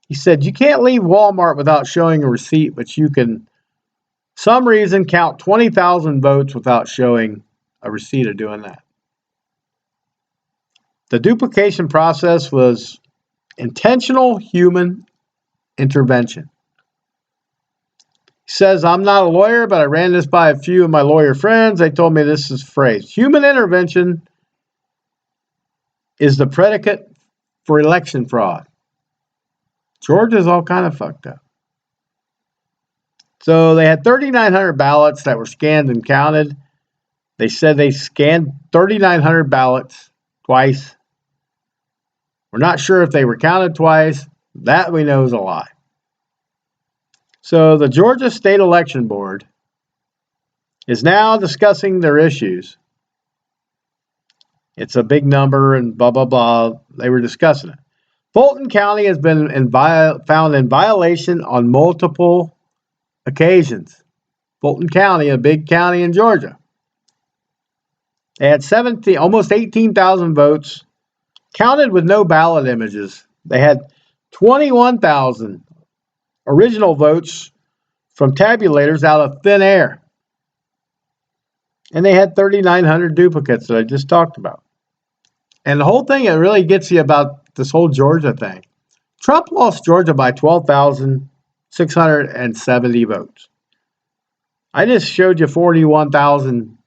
He said, you can't leave Walmart without showing a receipt, but you can, some reason, count 20,000 votes without showing a receipt of doing that. The duplication process was intentional human intervention. He says, I'm not a lawyer, but I ran this by a few of my lawyer friends. They told me this is phrase. Human intervention is the predicate for election fraud. Georgia's all kind of fucked up. So they had 3,900 ballots that were scanned and counted. They said they scanned 3,900 ballots twice. We're not sure if they were counted twice. That we know is a lie. So the Georgia State Election Board is now discussing their issues. It's a big number and blah, blah, blah. They were discussing it. Fulton County has been found in violation on multiple occasions. Fulton County, a big county in Georgia. They had almost 18,000 votes, counted with no ballot images. They had 21,000 original votes from tabulators out of thin air. And they had 3,900 duplicates that I just talked about. And the whole thing, it really gets you about this whole Georgia thing. Trump lost Georgia by 12,670 votes. I just showed you 41,000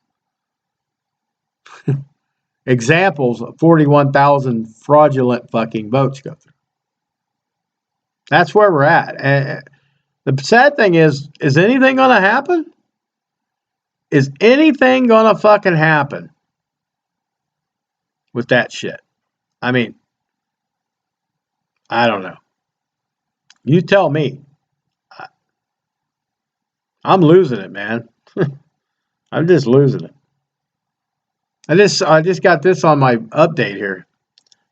examples of 41,000 fraudulent fucking votes go through. That's where we're at. And the sad thing is anything going to happen? Is anything going to fucking happen with that shit? I mean, I don't know. You tell me. I'm losing it, man. I'm just losing it. I just got this on my update here.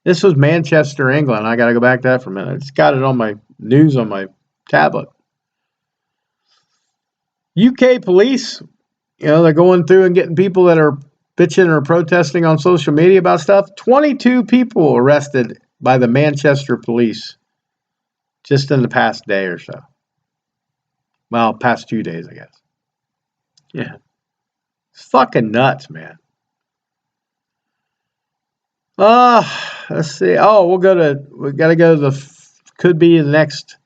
This was Manchester, England. I got to go back to that for a minute. I just got it on my news on my tablet. UK police, they're going through and getting people that are bitching or protesting on social media about stuff. 22 people arrested by the Manchester police just in the past day or so. Well, past 2 days, I guess. Yeah. It's fucking nuts, man. Let's see. Oh, we gotta go to could be the next,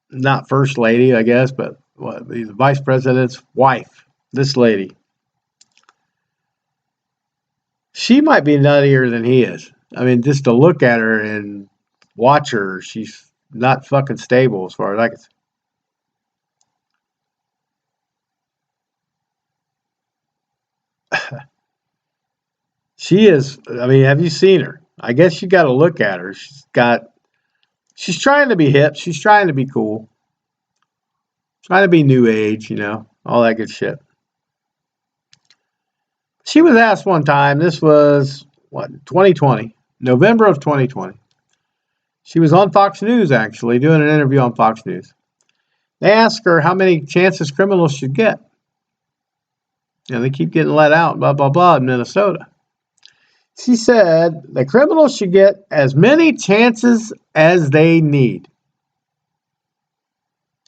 not first lady, I guess, but what, the vice president's wife. This lady. She might be nuttier than he is. I mean, just to look at her and watch her, she's not fucking stable as far as I can see. She is, I mean, have you seen her? I guess you got to look at her. She's trying to be hip. She's trying to be cool. Trying to be new age, all that good shit. She was asked one time, this was, 2020, November of 2020. She was on Fox News, actually, doing an interview on Fox News. They asked her how many chances criminals should get. They keep getting let out, blah, blah, blah, in Minnesota. She said the criminals should get as many chances as they need.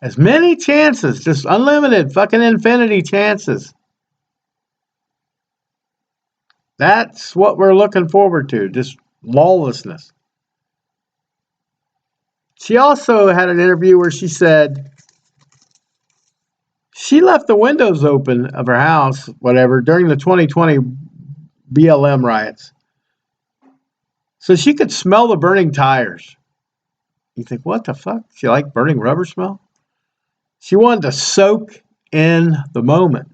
As many chances, just unlimited fucking infinity chances. That's what we're looking forward to, just lawlessness. She also had an interview where she said she left the windows open of her house, whatever, during the 2020 BLM riots, so she could smell the burning tires. You think, what the fuck? She liked burning rubber smell? She wanted to soak in the moment.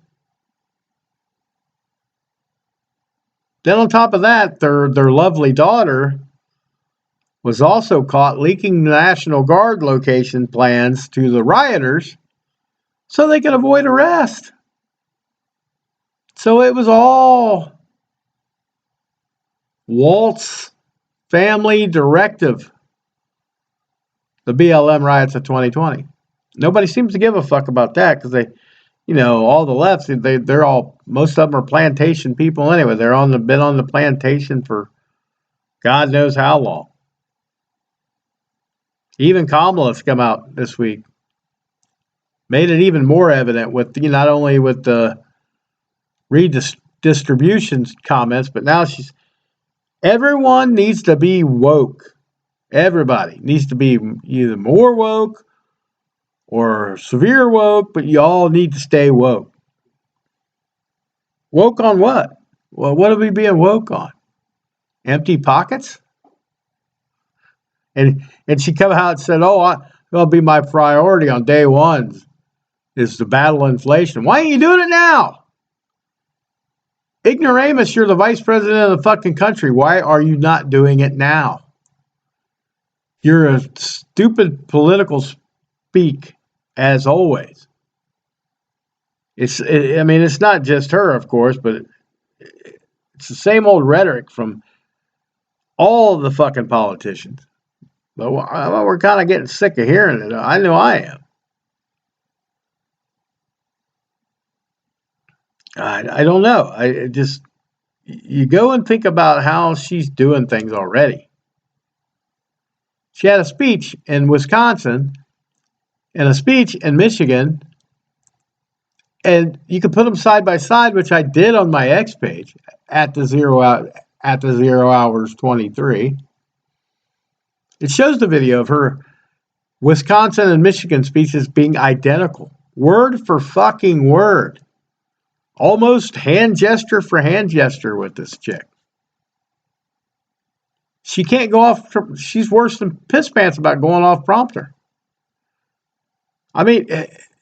Then on top of that, their lovely daughter was also caught leaking National Guard location plans to the rioters so they could avoid arrest. So it was all Walt's family directive, the BLM riots of 2020. Nobody seems to give a fuck about that because they, all the left, they're all, most of them are plantation people anyway. They're been on the plantation for God knows how long. Even Kamala's come out this week, made it even more evident with not only with the redistribution comments, but now everyone needs to be woke. Everybody needs to be either more woke or severe woke, but you all need to stay woke. Woke on what? Well, what are we being woke on? Empty pockets? And she come out and said, it'll be my priority on day one is to battle inflation. Why ain't you doing it now? Ignoramus, you're the vice president of the fucking country. Why are you not doing it now? You're a stupid political speak, as always. It's not just her, of course, but it's the same old rhetoric from all the fucking politicians. But we're kind of getting sick of hearing it. I know I am. I don't know. You go and think about how she's doing things already. She had a speech in Wisconsin and a speech in Michigan, and you could put them side by side, which I did on my X page at the 0 hours 23. It shows the video of her Wisconsin and Michigan speeches being identical, word for fucking word. Almost hand gesture for hand gesture with this chick. She can't go off. She's worse than piss pants about going off prompter. I mean,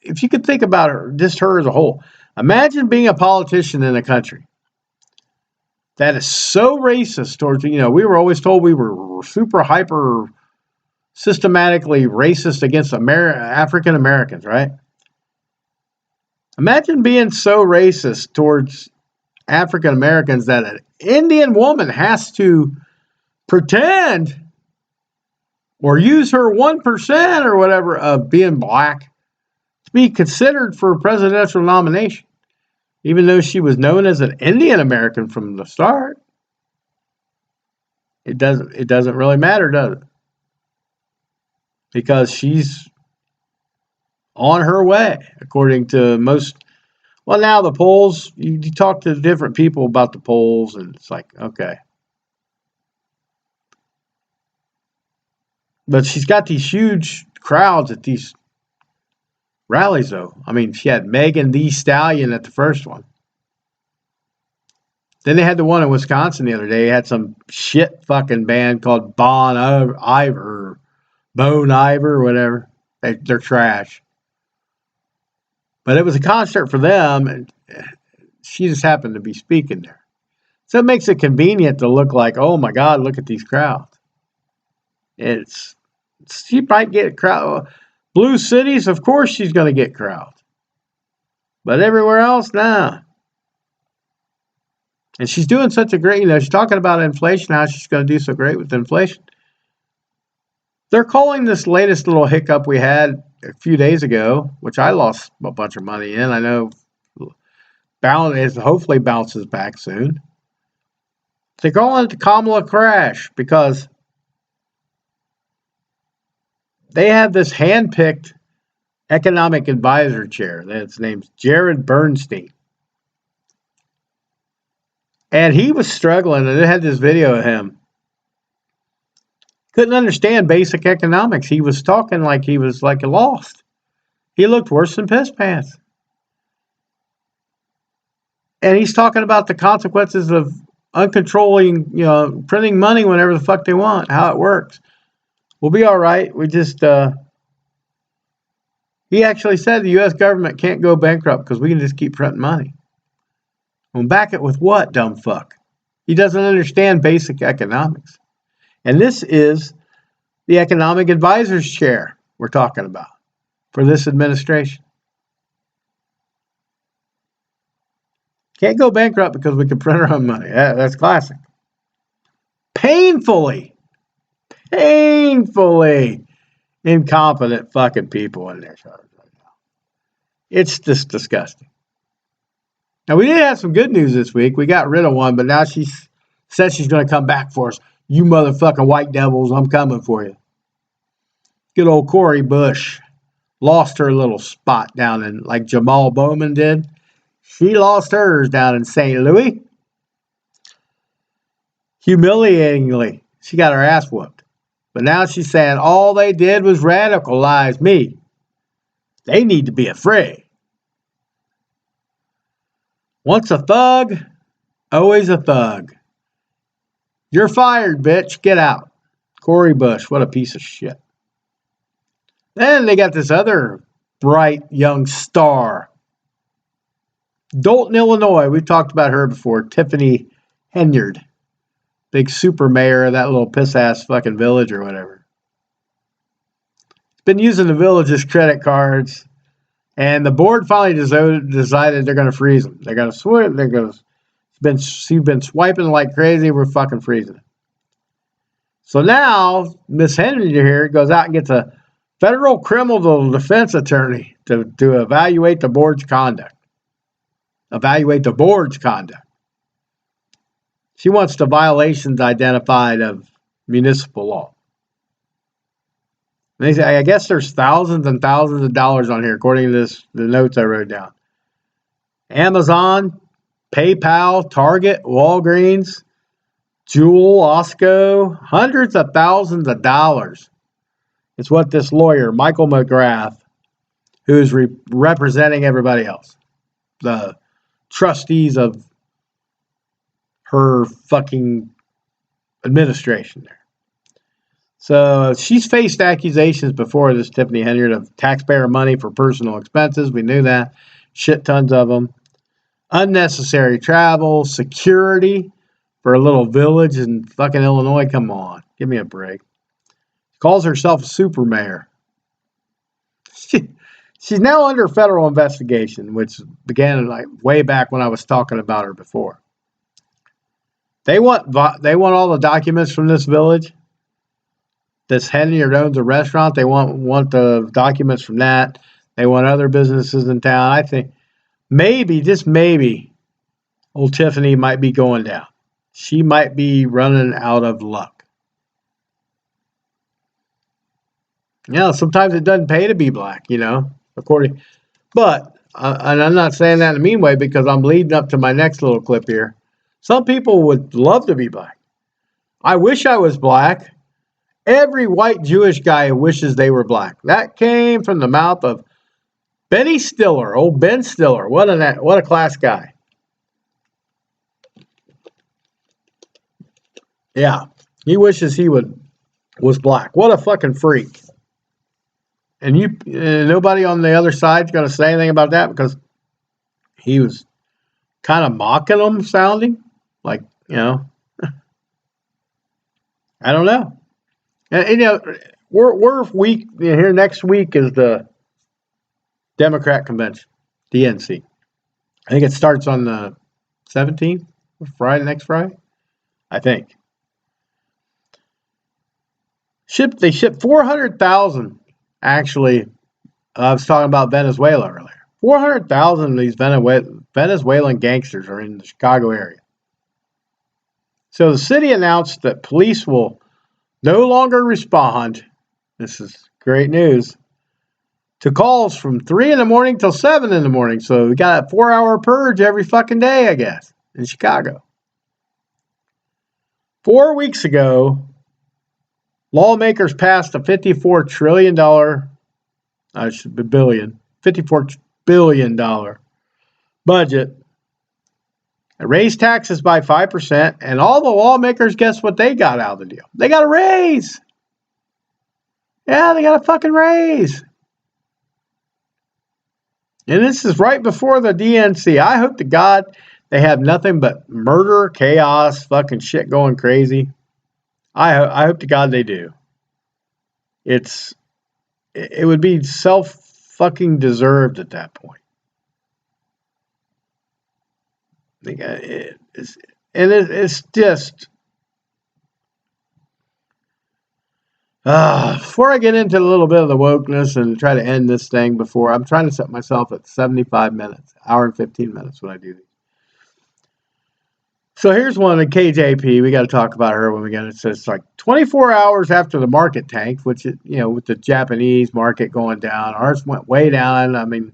if you could think about her, just her as a whole. Imagine being a politician in a country that is so racist towards, we were always told we were super hyper systematically racist against African Americans, right? Imagine being so racist towards African Americans that an Indian woman has to pretend or use her 1% or whatever of being black to be considered for a presidential nomination, even though she was known as an Indian American from the start. It doesn't really matter, does it? Because she's on her way, according to most. Well, now the polls, you talk to different people about the polls, and it's like, okay. But she's got these huge crowds at these rallies, though. I mean, she had Megan Thee Stallion at the first one. Then they had the one in Wisconsin the other day. They had some shit fucking band called Bon Iver, or Bone Iver, or whatever. They're trash. But it was a concert for them, and she just happened to be speaking there. So it makes it convenient to look like, oh my God, look at these crowds. She might get a crowd. Blue cities, of course she's going to get crowds. But everywhere else, nah. And she's doing such a great, she's talking about inflation, how she's going to do so great with inflation. They're calling this latest little hiccup we had a few days ago, which I lost a bunch of money in. I know hopefully bounces back soon. They're calling it the Kamala crash because they have this hand-picked economic advisor chair. His name's Jared Bernstein. And he was struggling, and it had this video of him. Couldn't understand basic economics. He was talking like he was like lost. He looked worse than piss pants. And he's talking about the consequences of uncontrolling, printing money whenever the fuck they want, how it works. We'll be all right. We just, he actually said the U.S. government can't go bankrupt because we can just keep printing money. Well, back it with what, dumb fuck? He doesn't understand basic economics. And this is the economic advisor's chair we're talking about for this administration. Can't go bankrupt because we can print our own money. That's classic. Painfully incompetent fucking people in their charge right now. It's just disgusting. Now, we did have some good news this week. We got rid of one, but now she says she's going to come back for us. You motherfucking white devils, I'm coming for you. Good old Cori Bush lost her little spot down in, like Jamal Bowman did. She lost hers down in St. Louis. Humiliatingly, she got her ass whooped. But now she's saying all they did was radicalize me. They need to be afraid. Once a thug, always a thug. You're fired, bitch. Get out. Cori Bush, what a piece of shit. Then they got this other bright young star. Dalton, Illinois. We've talked about her before. Tiffany Henyard. Big super mayor of that little piss-ass fucking village or whatever. Been using the village's credit cards. And the board finally decided they're going to freeze them. They're going to swim. She's been swiping like crazy. We're fucking freezing it. So now, Miss Henry here goes out and gets a federal criminal defense attorney to evaluate the board's conduct. She wants the violations identified of municipal law. And they say, I guess there's thousands and thousands of dollars on here, according to the notes I wrote down. Amazon, PayPal, Target, Walgreens, Jewel, Osco, hundreds of thousands of dollars. It's what this lawyer, Michael McGrath, who's representing everybody else, the trustees of her fucking administration there. So she's faced accusations before this, Tiffany Henyard, of taxpayer money for personal expenses. We knew that. Shit tons of them. Unnecessary travel, security for a little village in fucking Illinois. Come on. Give me a break. Calls herself a super mayor. She's now under federal investigation, which began like way back when I was talking about her before. They want all the documents from this village. This Henyard owns a restaurant. They want the documents from that. They want other businesses in town. I think maybe, just maybe, old Tiffany might be going down. She might be running out of luck. Sometimes it doesn't pay to be black, according. But and I'm not saying that in a mean way because I'm leading up to my next little clip here. Some people would love to be black. I wish I was black. Every white Jewish guy wishes they were black. That came from the mouth of Benny Stiller, old Ben Stiller. What a class guy. Yeah, he wishes he was black. What a fucking freak. And nobody on the other side's going to say anything about that because he was kind of mocking them, sounding like, I don't know. And we're week here. Next week is the Democrat convention, DNC. I think it starts on the 17th, next Friday, I think. They shipped 400,000. Actually, I was talking about Venezuela earlier. 400,000 of these Venezuelan gangsters are in the Chicago area. So the city announced that police will no longer respond. This is great news. To calls from 3 in the morning till 7 in the morning. So we got a 4-hour purge every fucking day, I guess, in Chicago. 4 weeks ago, lawmakers passed a $54 billion budget. It raised taxes by 5%, and all the lawmakers, guess what they got out of the deal? They got a raise. Yeah, they got a fucking raise. And this is right before the DNC. I hope to God they have nothing but murder, chaos, fucking shit going crazy. I hope to God they do. It would be self-fucking deserved at that point. It's just... before I get into a little bit of the wokeness and try to end this thing I'm trying to set myself at 75 minutes, hour and 15 minutes when I do these. So here's one of the KJP. We got to talk about her when we get it. So it's like 24 hours after the market tanked, which, with the Japanese market going down, ours went way down. I mean,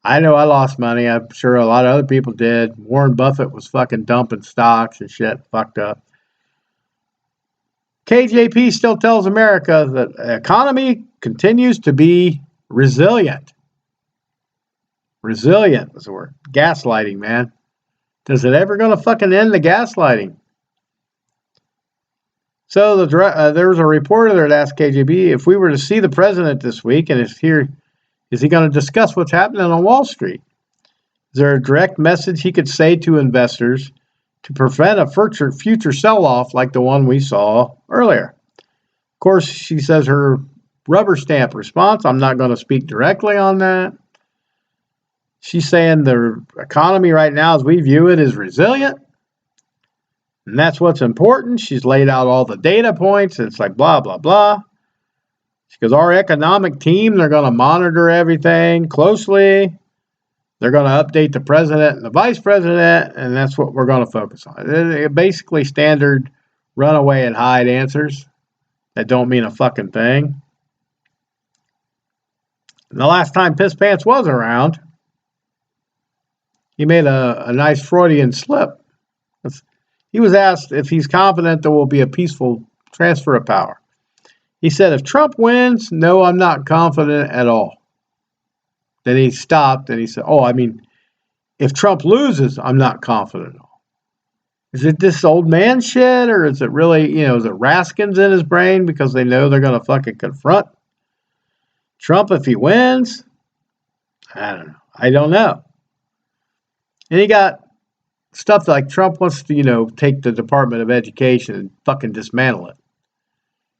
I know I lost money. I'm sure a lot of other people did. Warren Buffett was fucking dumping stocks and shit, fucked up. KJP still tells America that the economy continues to be resilient. Resilient is the word. Gaslighting, man. Is it ever going to fucking end the gaslighting? So there was a reporter that asked KJP if we were to see the president this week and is he going to discuss what's happening on Wall Street? Is there a direct message he could say to investors to prevent a future sell-off like the one we saw earlier? Of course, she says her rubber stamp response, I'm not going to speak directly on that. She's saying the economy right now, as we view it, is resilient. And that's what's important. She's laid out all the data points. It's like blah, blah, blah. She goes, our economic team, they're going to monitor everything closely. They're going to update the president and the vice president, and that's what we're going to focus on. It basically standard runaway and hide answers that don't mean a fucking thing. And the last time Piss Pants was around, he made a nice Freudian slip. He was asked if he's confident there will be a peaceful transfer of power. He said, if Trump wins, no, I'm not confident at all. Then he stopped and he said, if Trump loses, I'm not confident at all. Is it this old man shit, or is it really, is it Raskins in his brain because they know they're going to fucking confront Trump if he wins? I don't know. And he got stuff like Trump wants to, take the Department of Education and fucking dismantle it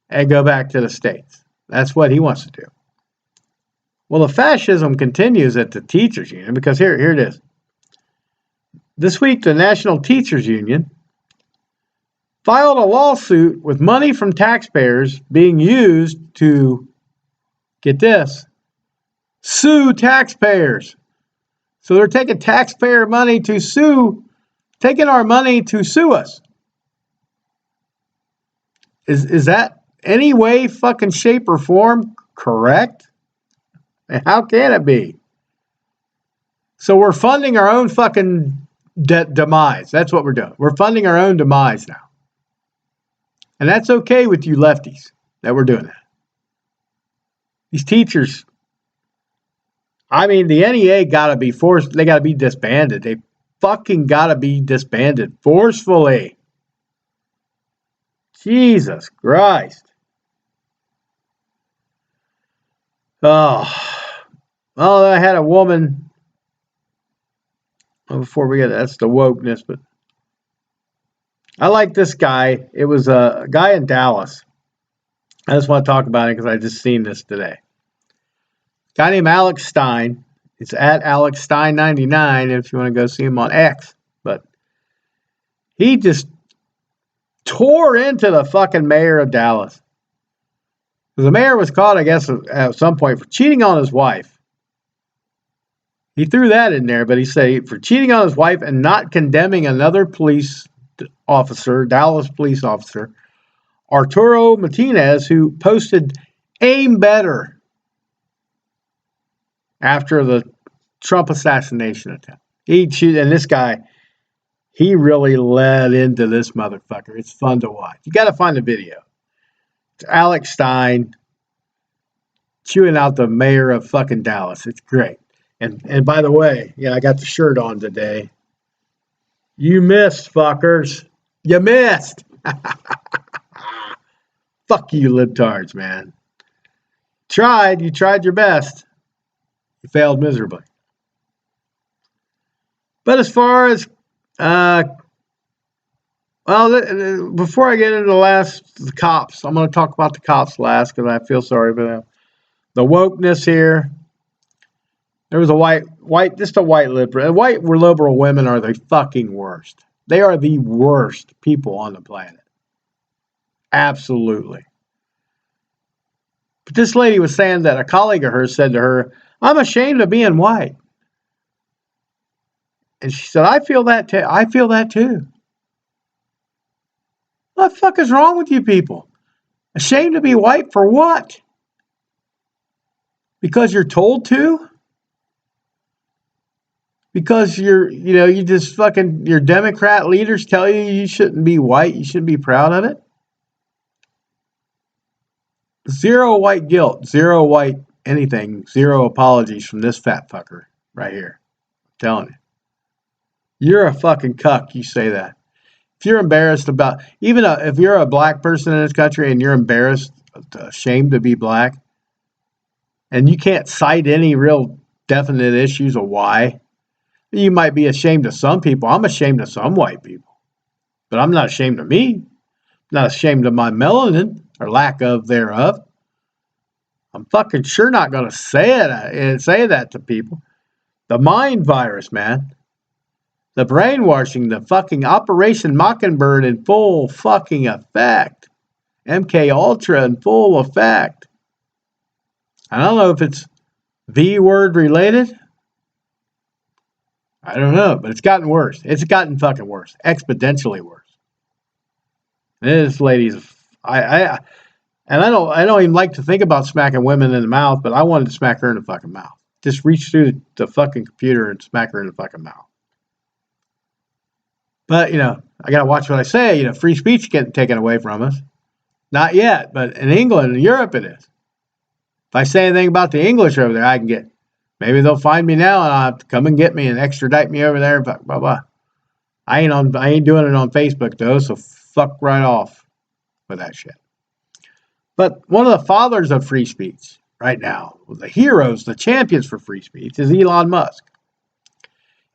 and go back to the states. That's what he wants to do. Well, the fascism continues at the teachers union because here it is. This week, the National Teachers Union filed a lawsuit with money from taxpayers being used to, get this, sue taxpayers. So they're taking taxpayer money to sue, taking our money to sue us. Is that any way, fucking shape or form correct? How can it be? So we're funding our own fucking demise. That's what we're doing. We're funding our own demise now. And that's okay with you lefties that we're doing that. These teachers, I mean, the NEA got to be forced. They got to be disbanded. They fucking got to be disbanded forcefully. Jesus Christ. Oh, well, I had a woman. Before we get that's the wokeness, but I like this guy. It was a guy in Dallas. I just want to talk about it because I just seen this today. Guy named Alex Stein. It's at Alex Stein 99 if you want to go see him on X. But he just tore into the fucking mayor of Dallas. The mayor was caught, I guess, at some point for cheating on his wife. He threw that in there, but he said for cheating on his wife and not condemning another police officer, Dallas police officer, Arturo Martinez, who posted "Aim Better" after the Trump assassination attempt. And this guy, he really led into this motherfucker. It's fun to watch. You got to find the video. It's Alex Stein chewing out the mayor of fucking Dallas. It's great. And by the way, yeah, I got the shirt on today. You missed, fuckers. You missed. Fuck you, libtards, man. You tried your best. You failed miserably. But as far as, before I get into the cops, I'm going to talk about the cops last because I feel sorry for them. The wokeness here. There was just a white liberal. White liberal women are the fucking worst. They are the worst people on the planet. Absolutely. But this lady was saying that a colleague of hers said to her, "I'm ashamed of being white." And she said, "I feel that too. I feel that too." What the fuck is wrong with you people? Ashamed to be white for what? Because you're told to? Because your Democrat leaders tell you shouldn't be white, you shouldn't be proud of it? Zero white guilt, zero white anything, zero apologies from this fat fucker right here. I'm telling you. You're a fucking cuck, you say that. If you're embarrassed about, if you're a black person in this country and you're embarrassed, ashamed to be black, and you can't cite any real definite issues of why, you might be ashamed of some people. I'm ashamed of some white people. But I'm not ashamed of me. I'm not ashamed of my melanin, or lack of thereof. I'm fucking sure not going to say that to people. The mind virus, man. The brainwashing, the fucking Operation Mockingbird in full fucking effect. MK Ultra in full effect. I don't know if it's V-word related. I don't know, but it's gotten worse. It's gotten fucking worse. Exponentially worse. This lady's, I don't even like to think about smacking women in the mouth, but I wanted to smack her in the fucking mouth. Just reach through the fucking computer and smack her in the fucking mouth. But, I got to watch what I say. Free speech getting taken away from us. Not yet, but in England and Europe it is. If I say anything about the English over there, I can get, maybe they'll find me now and I'll have to come and get me and extradite me over there. Blah, blah, blah. I ain't doing it on Facebook though, so fuck right off with that shit. But one of the fathers of free speech right now, the heroes, the champions for free speech, is Elon Musk.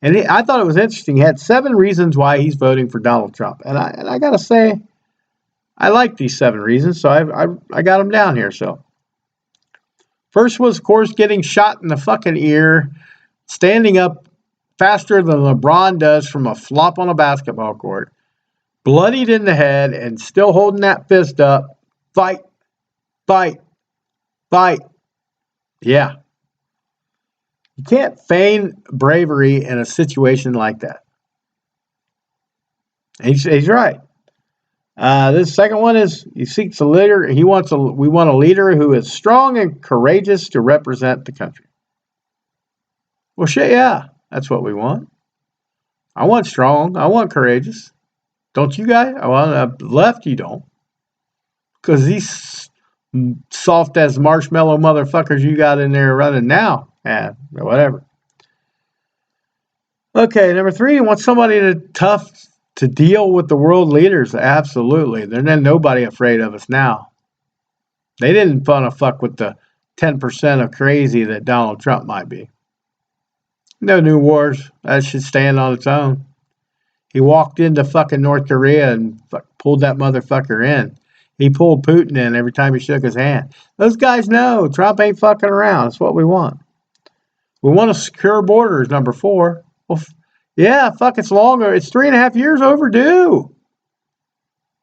And I thought it was interesting. He had 7 reasons why he's voting for Donald Trump. And I got to say, I like these 7 reasons, so I got them down here. So first was, of course, getting shot in the fucking ear, standing up faster than LeBron does from a flop on a basketball court, bloodied in the head, and still holding that fist up. Fight, fight, fight. Yeah. You can't feign bravery in a situation like that. He's right. This second one is he seeks a leader. We want a leader who is strong and courageous to represent the country. Well, shit, yeah, that's what we want. I want strong. I want courageous. Don't you guys? Well, left you don't, because these soft as marshmallow motherfuckers you got in there running now, whatever. Okay, number 3, you want somebody tough to deal with the world leaders. Absolutely. There's nobody afraid of us now. They didn't want to fuck with the 10% of crazy that Donald Trump might be. No new wars. That should stand on its own. He walked into fucking North Korea and pulled that motherfucker in. He pulled Putin in every time he shook his hand. Those guys know Trump ain't fucking around. That's what we want. We want to secure borders, number 4. Well, yeah, fuck, it's longer. It's 3.5 years overdue.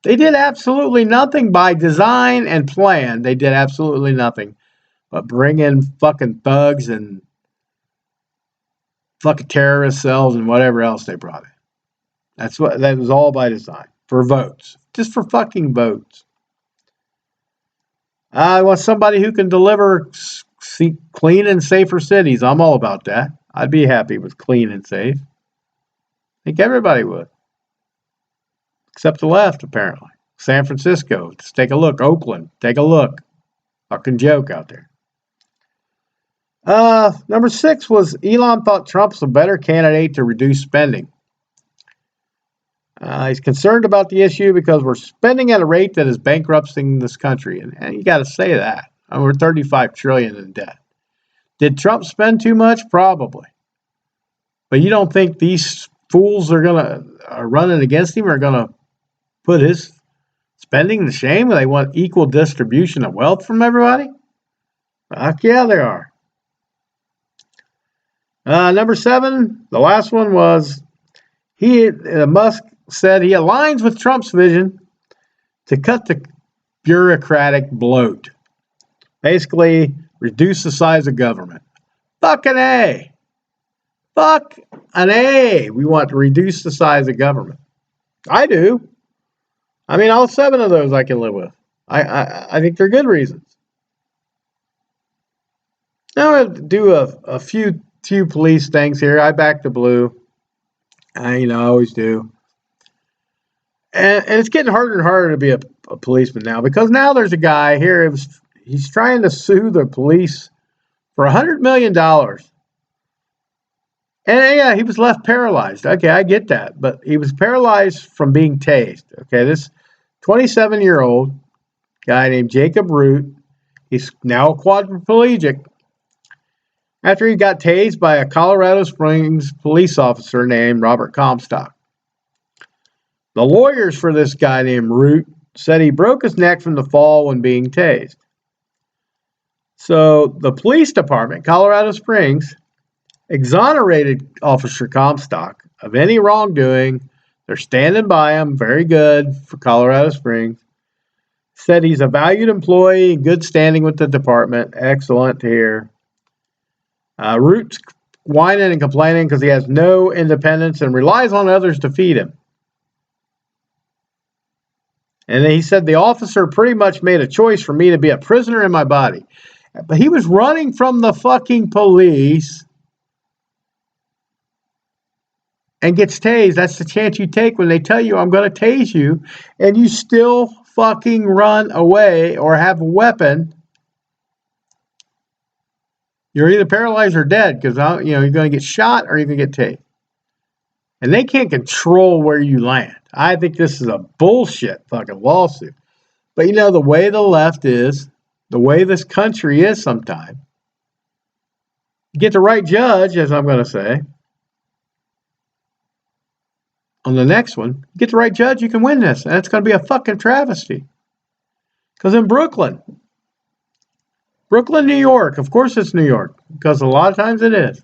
They did absolutely nothing by design and plan. They did absolutely nothing but bring in fucking thugs and fucking terrorist cells and whatever else they brought in. That was all by design. For votes. Just for fucking votes. I want somebody who can deliver clean and safer cities. I'm all about that. I'd be happy with clean and safe. I think everybody would. Except the left, apparently. San Francisco. Let's take a look. Oakland. Take a look. Fucking joke out there. Number 6 was Elon thought Trump's a better candidate to reduce spending. He's concerned about the issue because we're spending at a rate that is bankrupting this country. And you got to say that. We're $35 trillion in debt. Did Trump spend too much? Probably. But you don't think these fools are running against him are going to put his spending to shame? They want equal distribution of wealth from everybody? Fuck yeah, they are. Number 7, the last one was Musk said he aligns with Trump's vision to cut the bureaucratic bloat. Basically, reduce the size of government. Fucking A. Fuck an A. We want to reduce the size of government. I do. I mean, all 7 of those I can live with. I think they're good reasons. Now I'll do a few police things here. I back the blue. I always do. And it's getting harder and harder to be a policeman now, because now there's a guy here. He's trying to sue the police for $100 million. And yeah, he was left paralyzed. Okay, I get that. But he was paralyzed from being tased. Okay, this 27-year-old guy named Jacob Root, he's now quadriplegic after he got tased by a Colorado Springs police officer named Robert Comstock. The lawyers for this guy named Root said he broke his neck from the fall when being tased. So the police department, Colorado Springs, exonerated Officer Comstock of any wrongdoing. They're standing by him. Very good for Colorado Springs. Said he's a valued employee, in good standing with the department. Excellent to hear. Root's whining and complaining because he has no independence and relies on others to feed him. And then he said the officer pretty much made a choice for me to be a prisoner in my body. But he was running from the fucking police and gets tased. That's the chance you take when they tell you, I'm going to tase you, and you still fucking run away or have a weapon. You're either paralyzed or dead, because you're going to get shot or you're going to get tased. And they can't control where you land. I think this is a bullshit fucking lawsuit. But the way the left is, the way this country is sometimes, you get the right judge, as I'm going to say, on the next one, you get the right judge, you can win this. And it's going to be a fucking travesty. Because in Brooklyn, New York, of course it's New York, because a lot of times it is,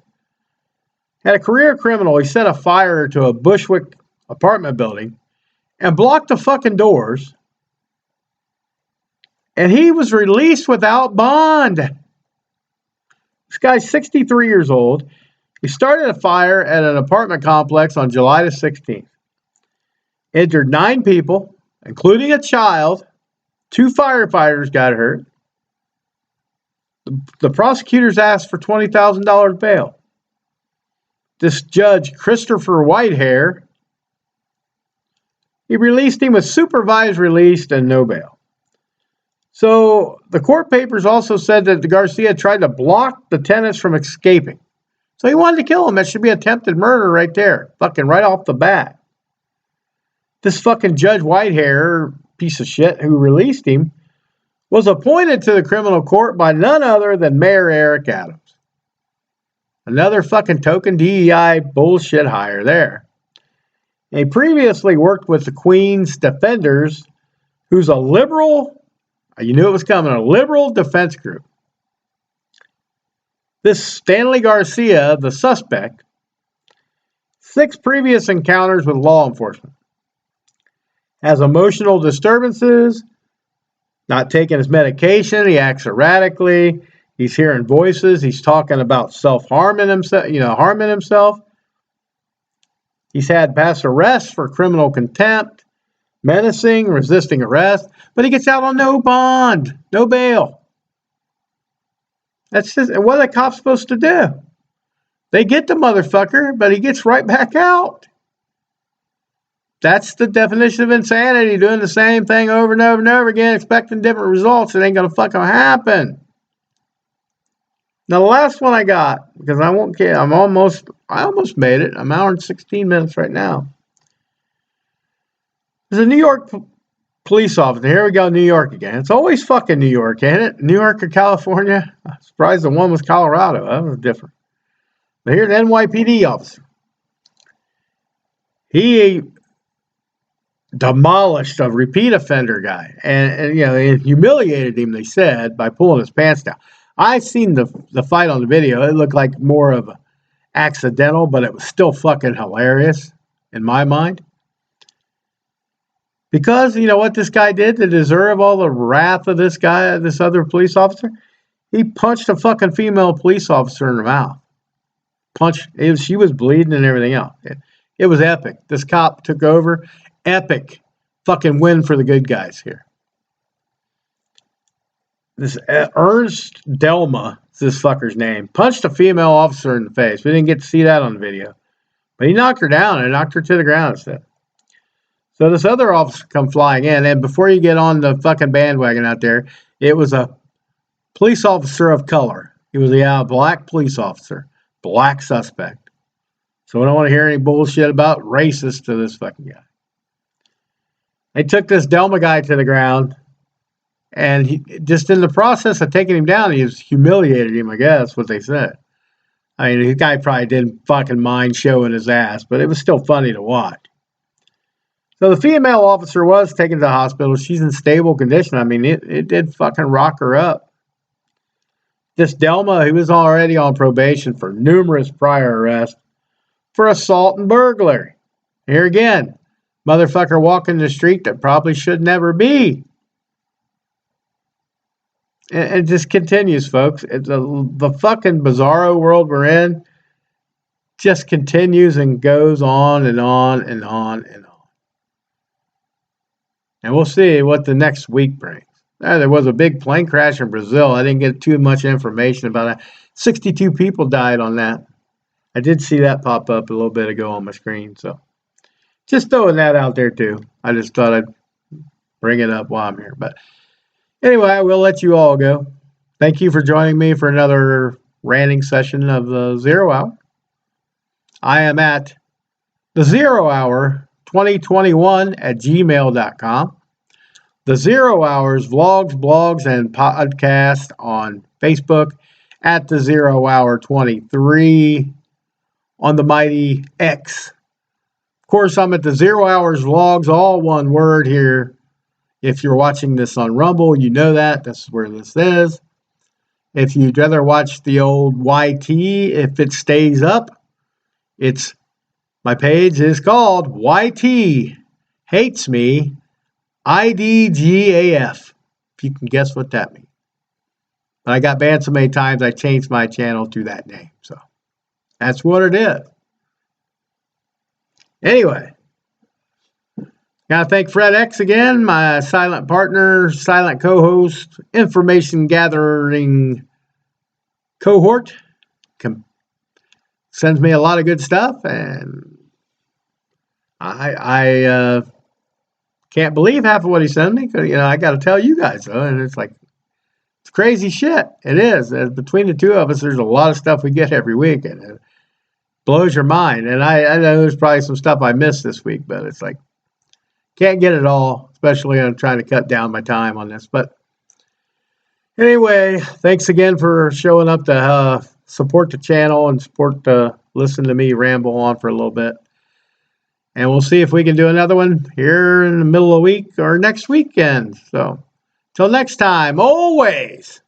had a career criminal. He set a fire to a Bushwick apartment building and blocked the fucking doors. And he was released without bond. This guy's 63 years old. He started a fire at an apartment complex on July the 16th. Injured 9 people including a child. 2 firefighters got hurt. The prosecutors asked for $20,000 bail. This judge, Christopher Whitehair, he released him with supervised release and no bail. So the court papers also said that Garcia tried to block the tenants from escaping. So he wanted to kill him. That should be attempted murder right there. Fucking right off the bat. This fucking Judge Whitehair, piece of shit, who released him, was appointed to the criminal court by none other than Mayor Eric Adams. Another fucking token DEI bullshit hire there. He previously worked with the Queen's Defenders, who's a liberal, you knew it was coming, a liberal defense group. This Stanley Garcia, the suspect, 6 previous encounters with law enforcement. Has emotional disturbances, not taking his medication, he acts erratically, he's hearing voices, he's talking about self-harming himself, harming himself. He's had past arrests for criminal contempt, menacing, resisting arrest, but he gets out on no bond, no bail. That's just what are the cops supposed to do? They get the motherfucker, but he gets right back out. That's the definition of insanity, doing the same thing over and over and over again, expecting different results. It ain't going to fucking happen. Now, the last one I got, because I won't care, I almost made it. I'm an hour and 16 minutes right now. There's a New York police officer. Here we go, New York again. It's always fucking New York, ain't it? New York or California? I'm surprised the one was Colorado. That was different. But here's an NYPD officer. He demolished a repeat offender guy and it humiliated him, they said, by pulling his pants down. I seen the fight on the video. It looked like more of a accidental, but it was still fucking hilarious in my mind. Because you know what this guy did to deserve all the wrath of this guy, this other police officer? He punched a fucking female police officer in the mouth. She was bleeding and everything else. It was epic. This cop took over. Epic fucking win for the good guys here. This Ernst Delma, this fucker's name, punched a female officer in the face. We didn't get to see that on the video. But he knocked her down and knocked her to the ground instead. So this other officer come flying in, and before you get on the fucking bandwagon out there, it was a police officer of color. He was a black police officer, black suspect. So I don't want to hear any bullshit about racist to this fucking guy. They took this Delma guy to the ground, and he just in the process of taking him down, he was humiliated him, I guess, what they said. I mean, the guy probably didn't fucking mind showing his ass, but it was still funny to watch. So the female officer was taken to the hospital. She's in stable condition. I mean, it did fucking rock her up. This Delma, he was already on probation for numerous prior arrests for assault and burglary. Here again, motherfucker walking the street that probably should never be. It just continues, folks. The fucking bizarro world we're in just continues and goes on and on and on and on. And we'll see what the next week brings. There was a big plane crash in Brazil. I didn't get too much information about that. 62 people died on that. I did see that pop up a little bit ago on my screen. So just throwing that out there too. I just thought I'd bring it up while I'm here. But anyway, I will let you all go. Thank you for joining me for another ranting session of the 0 Hour. I am at the 0 Hour 2021 at gmail.com. The 0 Hours vlogs, blogs, and podcast on Facebook at the 0 Hour 23 on the mighty X. Of course, I'm at the 0 Hours vlogs, all one word here. If you're watching this on Rumble, you know that. That's where this is. If you'd rather watch the old YT, if it stays up, my page is called YT Hates Me IDGAF. If you can guess what that means. But I got banned so many times, I changed my channel to that name. So that's what it is. Anyway, Gotta thank Fred X again, my silent partner, silent co-host, information gathering cohort. Sends me a lot of good stuff, and I can't believe half of what he sends me. Cause, I got to tell you guys though, and it's like it's crazy shit. It is. Between the two of us, there's a lot of stuff we get every week, and it blows your mind. And I know there's probably some stuff I missed this week, but it's like can't get it all, especially on trying to cut down my time on this. But anyway, thanks again for showing up to support the channel and listen to me ramble on for a little bit. And we'll see if we can do another one here in the middle of the week or next weekend. So, till next time, always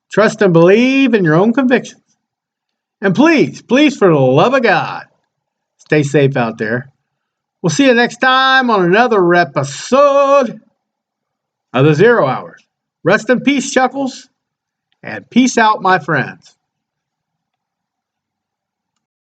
trust and believe in your own convictions. And please, for the love of God, stay safe out there. We'll see you next time on another episode of the 0 Hours. Rest in peace, Chuckles, and peace out, my friends.